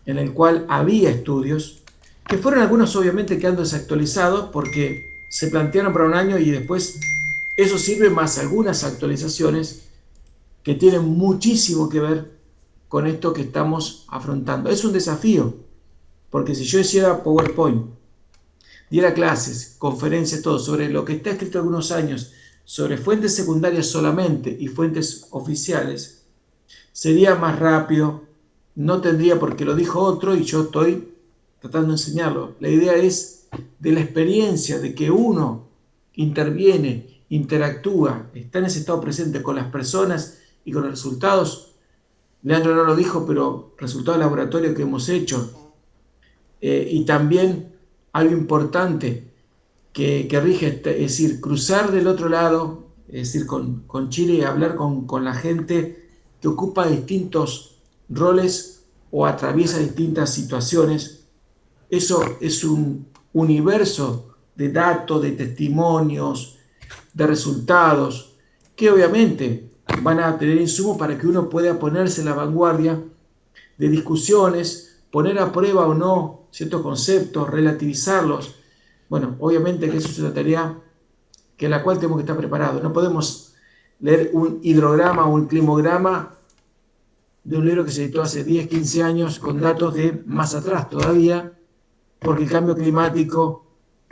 en el cual había estudios, que fueron algunos obviamente quedando desactualizados porque se plantearon para un año y después eso sirve más algunas actualizaciones que tienen muchísimo que ver con esto que estamos afrontando. Es un desafío, porque si yo hiciera PowerPoint, diera clases, conferencias, todo sobre lo que está escrito algunos años, sobre fuentes secundarias solamente y fuentes oficiales, sería más rápido, no tendría porque lo dijo otro y yo estoy tratando de enseñarlo. La idea es de la experiencia, de que uno interviene, interactúa, está en ese estado presente con las personas y con los resultados. Leandro no lo dijo, pero resultados de laboratorio que hemos hecho. Y también algo importante que rige, es decir, cruzar del otro lado, es decir, con Chile y hablar con la gente que ocupa distintos roles o atraviesa distintas situaciones. Eso es un universo de datos, de testimonios, de resultados, que obviamente van a tener insumos para que uno pueda ponerse en la vanguardia de discusiones, poner a prueba o no ciertos conceptos, relativizarlos. Bueno, obviamente que eso es una tarea que la cual tenemos que estar preparados. No podemos leer un hidrograma o un climograma de un libro que se editó hace 10, 15 años con datos de más atrás todavía, porque el cambio climático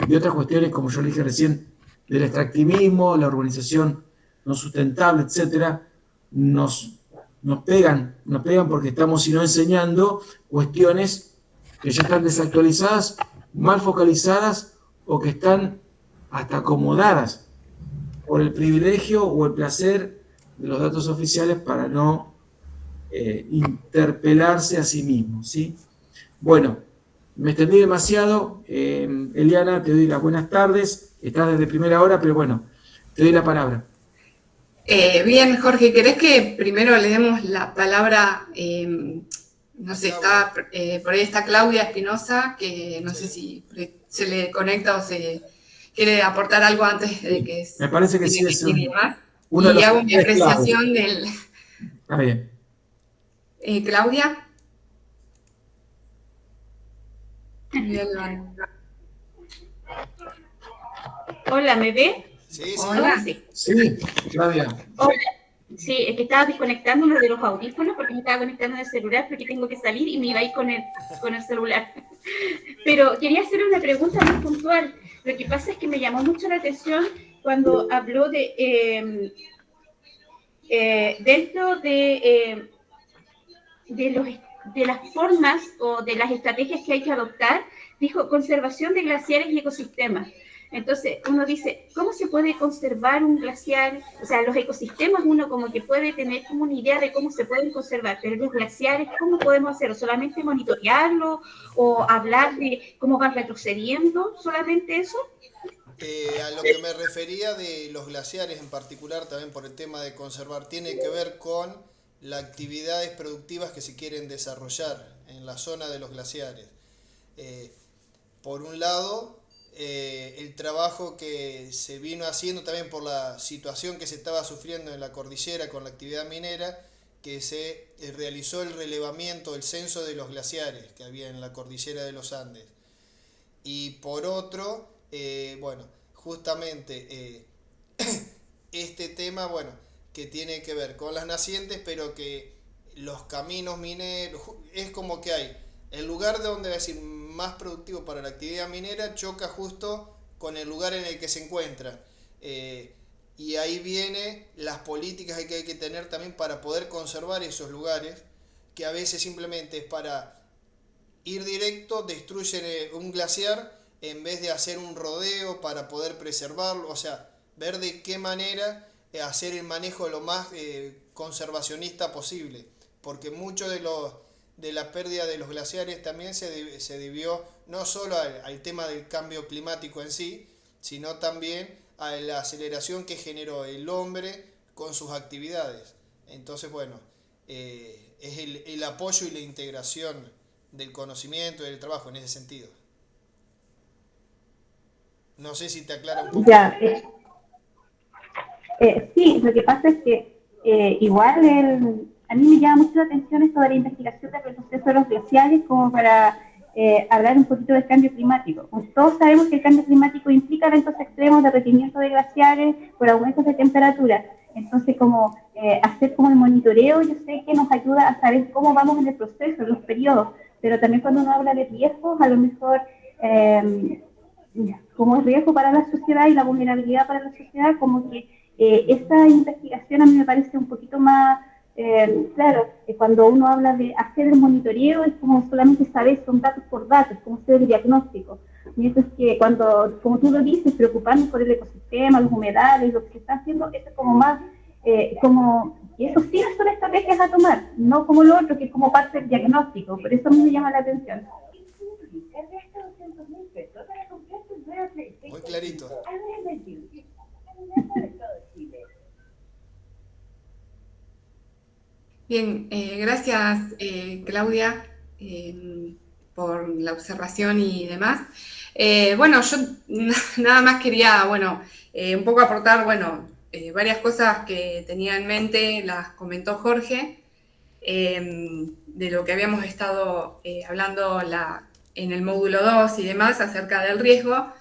y otras cuestiones, como yo le dije recién, del extractivismo, la urbanización no sustentable, etcétera, nos pegan porque estamos sino enseñando cuestiones que ya están desactualizadas, mal focalizadas o que están hasta acomodadas por el privilegio o el placer de los datos oficiales para no interpelarse a sí mismos, ¿sí? Bueno, me extendí demasiado. Eliana, te doy las buenas tardes. Estás desde primera hora, pero bueno, te doy la palabra. Bien, Jorge, ¿querés que primero le demos la palabra? No sé, está, por ahí está Claudia Espinosa, que no sé si se le conecta o se quiere aportar algo antes de que Me parece que sí es uno de los hago mi apreciación del... Está bien. Claudia. Hola, ¿me ve? Sí, Hola. Sí, Claudia. Hola. Sí, es que estaba desconectando uno de los audífonos porque me estaba conectando en el celular porque tengo que salir y me iba a ir con el celular. Pero quería hacer una pregunta muy puntual. Lo que pasa es que me llamó mucho la atención cuando habló de dentro de las formas o de las estrategias que hay que adoptar, dijo conservación de glaciares y ecosistemas. Entonces, uno dice, ¿cómo se puede conservar un glaciar? O sea, los ecosistemas uno como que puede tener como una idea de cómo se pueden conservar, pero los glaciares, ¿cómo podemos hacerlo? ¿Solamente monitorearlo o hablar de cómo van retrocediendo? ¿Solamente eso? A lo que me refería de los glaciares en particular, también por el tema de conservar, tiene que ver con las actividades productivas que se quieren desarrollar en la zona de los glaciares. Por un lado, el trabajo que se vino haciendo también por la situación que se estaba sufriendo en la cordillera con la actividad minera, que se realizó el relevamiento, el censo de los glaciares que había en la cordillera de los Andes. Y por otro, bueno, justamente este tema, bueno, que tiene que ver con las nacientes, pero que los caminos mineros, es como que hay el lugar de donde va a decir más productivo para la actividad minera choca justo con el lugar en el que se encuentra. Y ahí viene las políticas que hay que tener también para poder conservar esos lugares, que a veces simplemente es para ir directo, destruyen un glaciar en vez de hacer un rodeo para poder preservarlo, o sea, ver de qué manera hacer el manejo lo más conservacionista posible, porque mucho de la pérdida de los glaciares también se debió no solo al tema del cambio climático en sí, sino también a la aceleración que generó el hombre con sus actividades. Entonces, bueno, es el apoyo y la integración del conocimiento y del trabajo en ese sentido. No sé si te aclara un poco. Ya, sí, lo que pasa es que igual a mí me llama mucho la atención esto de la investigación del proceso de los glaciares como para hablar un poquito del cambio climático. Pues todos sabemos que el cambio climático implica eventos extremos de derretimiento de glaciares por aumentos de temperatura. Entonces, como hacer como el monitoreo, yo sé que nos ayuda a saber cómo vamos en el proceso, en los periodos, pero también cuando uno habla de riesgos, a lo mejor como el riesgo para la sociedad y la vulnerabilidad para la sociedad, como que esta investigación a mí me parece un poquito más, claro, cuando uno habla de hacer el monitoreo es como solamente saber, son datos por datos, como hacer el diagnóstico. Y eso es que cuando, como tú lo dices, preocuparnos por el ecosistema, los humedales, lo que se está haciendo, eso es como más, y eso sí son estrategias a tomar, no como lo otro, que es como parte del diagnóstico, por eso a mí me llama la atención. Muy clarito. Bien, gracias Claudia por la observación y demás. Bueno, yo nada más quería, bueno, un poco aportar, bueno, varias cosas que tenía en mente las comentó Jorge, de lo que habíamos estado hablando en el módulo 2 y demás acerca del riesgo,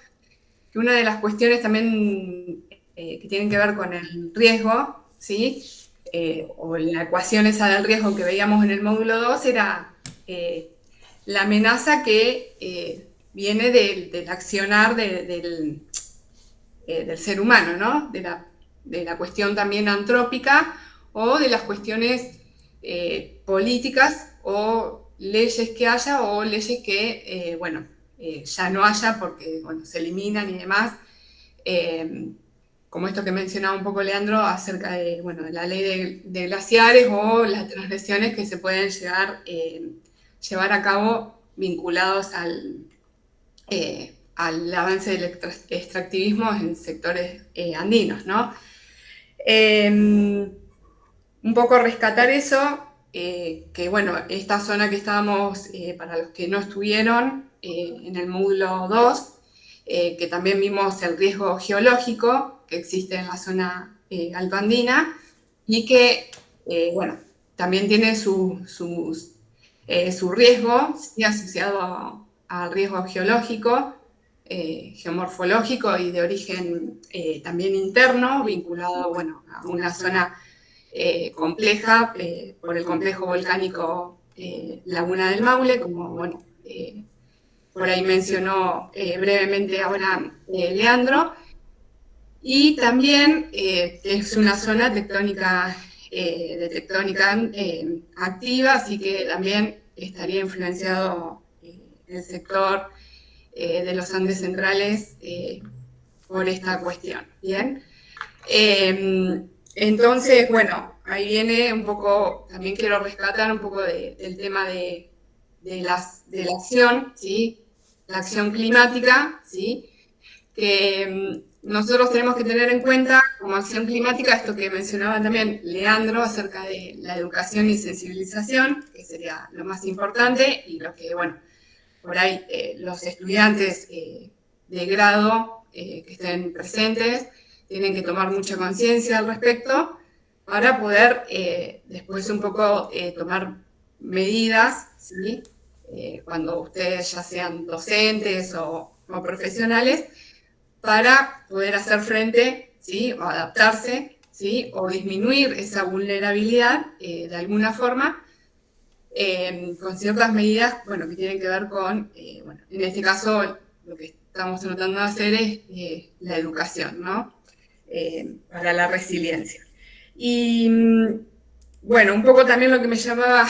que una de las cuestiones también que tienen que ver con el riesgo, ¿sí? O la ecuación esa del riesgo que veíamos en el módulo 2 era la amenaza que viene del accionar del ser humano, ¿no? De la cuestión también antrópica o de las cuestiones políticas o leyes que haya o leyes que, ya no haya porque, bueno, se eliminan y demás. Como esto que mencionaba un poco Leandro acerca de, bueno, de la ley de glaciares o las transgresiones que se pueden llevar a cabo vinculados al avance del extractivismo en sectores andinos, ¿no? Un poco rescatar eso, que bueno, esta zona que estábamos, para los que no estuvieron en el módulo 2, que también vimos el riesgo geológico que existe en la zona altoandina y que, bueno, también tiene su riesgo, ¿sí? Asociado al riesgo geológico, geomorfológico y de origen también interno, vinculado, bueno, a una zona compleja por el complejo volcánico Laguna del Maule, como, bueno, por ahí mencionó brevemente ahora Leandro, y también es una zona tectónica, de tectónica activa, así que también estaría influenciado el sector de los Andes centrales por esta cuestión, ¿bien? Entonces, bueno, ahí viene un poco, también quiero rescatar un poco del tema de la acción, ¿sí? La acción climática, ¿sí? Que nosotros tenemos que tener en cuenta como acción climática esto que mencionaba también Leandro acerca de la educación y sensibilización, que sería lo más importante, y lo que, bueno, por ahí los estudiantes de grado que estén presentes tienen que tomar mucha conciencia al respecto para poder después un poco tomar medidas, ¿sí? Cuando ustedes ya sean docentes o profesionales, para poder hacer frente, ¿sí? O adaptarse, ¿sí? O disminuir esa vulnerabilidad de alguna forma con ciertas medidas, bueno, que tienen que ver con, bueno, en este caso lo que estamos tratando de hacer es la educación, ¿no? Para la resiliencia. Y bueno, un poco también lo que me llamaba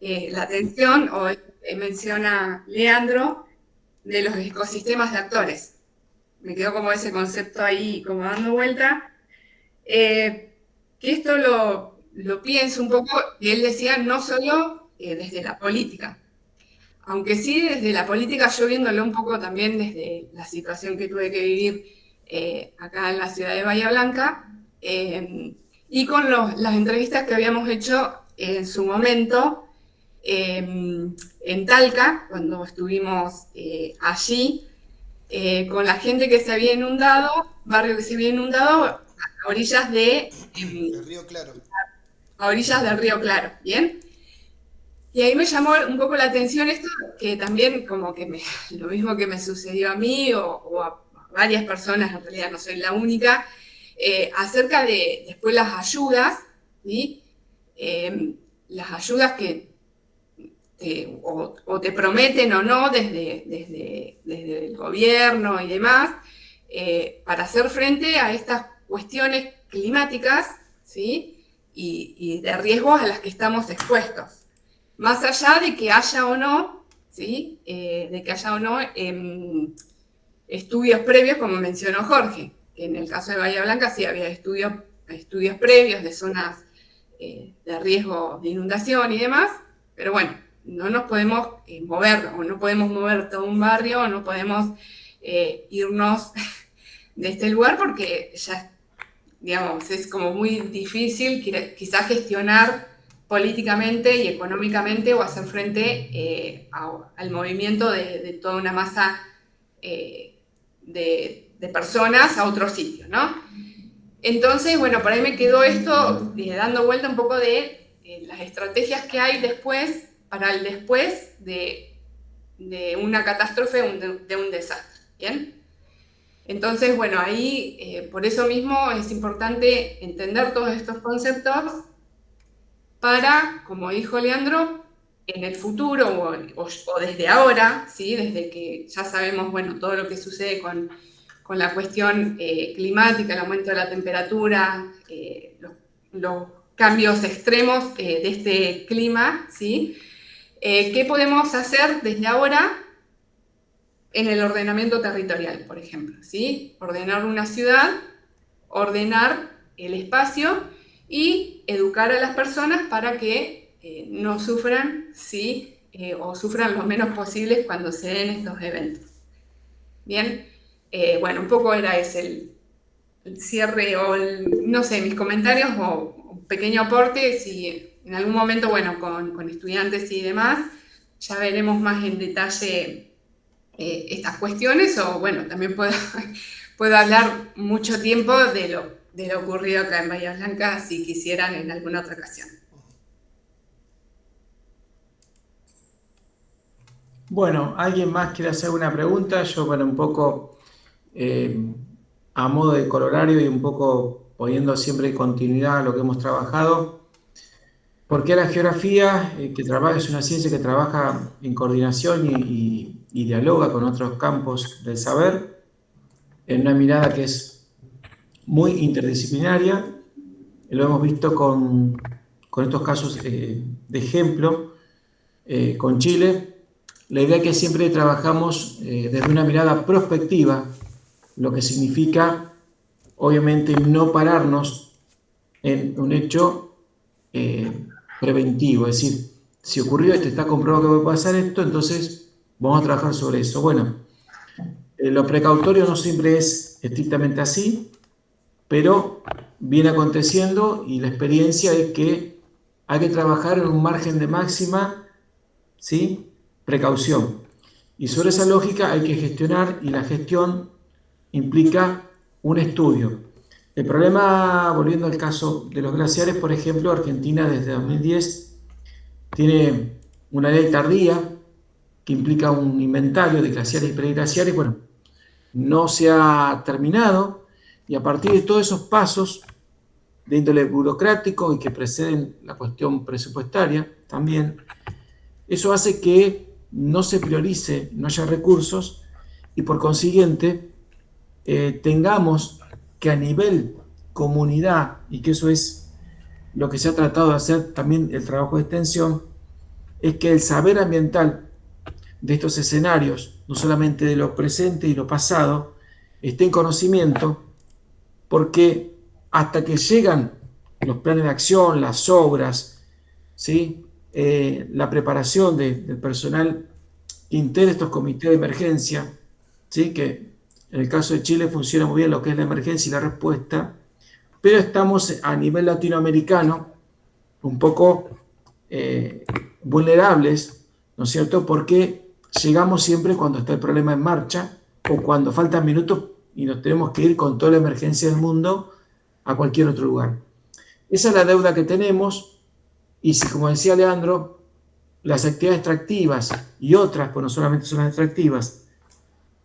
la atención, o menciona Leandro, de los ecosistemas de actores. Me quedó como ese concepto ahí como dando vuelta. Que esto lo pienso un poco, y él decía no solo desde la política, aunque sí desde la política, yo viéndolo un poco también desde la situación que tuve que vivir acá en la ciudad de Bahía Blanca, y con las entrevistas que habíamos hecho en su momento en Talca, cuando estuvimos allí, con la gente que se había inundado, barrio que se había inundado, a orillas El Río Claro. a orillas del Río Claro, ¿bien? Y ahí me llamó un poco la atención esto, que también como que lo mismo que me sucedió a mí o a varias personas, en realidad no soy la única, acerca de después las ayudas, ¿sí? Las ayudas que o te prometen o no desde el gobierno y demás, para hacer frente a estas cuestiones climáticas, ¿sí? Y de riesgos a las que estamos expuestos. Más allá de que haya o no, ¿sí? De que haya o no estudios previos, como mencionó Jorge, que en el caso de Bahía Blanca sí había estudios previos de zonas de riesgo de inundación y demás, pero bueno, no nos podemos mover, o no podemos mover todo un barrio, o no podemos irnos de este lugar porque ya, digamos, es como muy difícil quizás gestionar políticamente y económicamente o hacer frente al movimiento de toda una masa de personas a otro sitio, ¿no? Entonces, bueno, por ahí me quedó esto dando vuelta un poco de las estrategias que hay después, para el después de una catástrofe, de un desastre, ¿bien? Entonces, bueno, ahí por eso mismo es importante entender todos estos conceptos para, como dijo Leandro, en el futuro o desde ahora, ¿sí? Desde que ya sabemos, bueno, todo lo que sucede con la cuestión climática, el aumento de la temperatura, los cambios extremos de este clima, ¿sí? ¿Qué podemos hacer desde ahora en el ordenamiento territorial, por ejemplo? ¿Sí? Ordenar una ciudad, ordenar el espacio y educar a las personas para que no sufran, ¿sí? O sufran lo menos posible cuando se den estos eventos. Bien, bueno, un poco era ese el cierre o no sé, mis comentarios o un pequeño aporte, si en algún momento, bueno, con estudiantes y demás, ya veremos más en detalle estas cuestiones, o bueno, también puedo hablar mucho tiempo de lo ocurrido acá en Bahía Blanca, si quisieran en alguna otra ocasión. Bueno, ¿alguien más quiere hacer una pregunta? Yo, bueno, un poco a modo de corolario y un poco poniendo siempre en continuidad lo que hemos trabajado. Porque la geografía es una ciencia que trabaja en coordinación y dialoga con otros campos del saber en una mirada que es muy interdisciplinaria. Lo hemos visto con estos casos de ejemplo con Chile. La idea es que siempre trabajamos desde una mirada prospectiva, lo que significa, obviamente, no pararnos en un hecho preventivo, es decir, si ocurrió esto, está comprobado que puede pasar esto, entonces vamos a trabajar sobre eso. Bueno, lo precautorio no siempre es estrictamente así, pero viene aconteciendo y la experiencia es que hay que trabajar en un margen de máxima, ¿sí? Precaución. Y sobre esa lógica hay que gestionar, y la gestión implica un estudio. El problema, volviendo al caso de los glaciares, por ejemplo, Argentina desde 2010 tiene una ley tardía que implica un inventario de glaciares y preglaciares. Bueno, no se ha terminado, y a partir de todos esos pasos de índole burocrático y que preceden la cuestión presupuestaria también, eso hace que no se priorice, no haya recursos, y por consiguiente tengamos que a nivel comunidad, y que eso es lo que se ha tratado de hacer también el trabajo de extensión, es que el saber ambiental de estos escenarios, no solamente de lo presente y lo pasado, esté en conocimiento, porque hasta que llegan los planes de acción, las obras, ¿sí? La preparación del personal que integra estos comités de emergencia, ¿sí? Que en el caso de Chile funciona muy bien lo que es la emergencia y la respuesta, pero estamos a nivel latinoamericano un poco vulnerables, ¿no es cierto? Porque llegamos siempre cuando está el problema en marcha o cuando faltan minutos y nos tenemos que ir con toda la emergencia del mundo a cualquier otro lugar. Esa es la deuda que tenemos, y si, como decía Leandro, las actividades extractivas y otras, pues no solamente son las extractivas,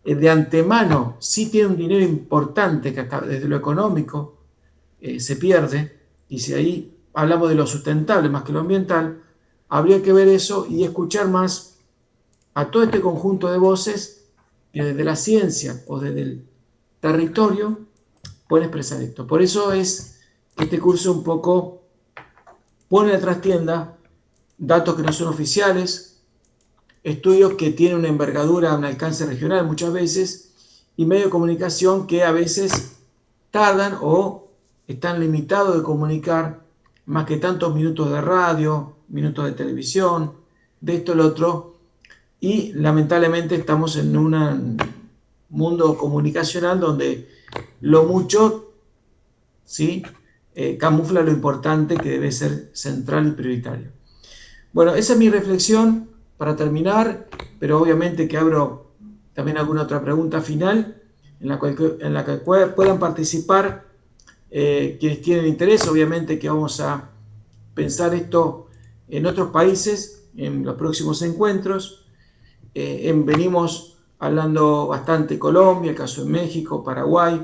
de antemano sí tienen un dinero importante que hasta desde lo económico se pierde, y si ahí hablamos de lo sustentable más que lo ambiental, habría que ver eso y escuchar más a todo este conjunto de voces que desde la ciencia o desde el territorio pueden expresar esto. Por eso es que este curso un poco pone en la trastienda datos que no son oficiales, estudios que tienen una envergadura, un alcance regional muchas veces, y medios de comunicación que a veces tardan o están limitados de comunicar más que tantos minutos de radio, minutos de televisión, de esto, lo otro, y lamentablemente estamos en un mundo comunicacional donde lo mucho, ¿sí? Camufla lo importante que debe ser central y prioritario. Bueno, esa es mi reflexión para terminar, pero obviamente que abro también alguna otra pregunta final en la que puedan participar quienes tienen interés, obviamente que vamos a pensar esto en otros países, en los próximos encuentros. Venimos hablando bastante de Colombia, el caso de México, Paraguay,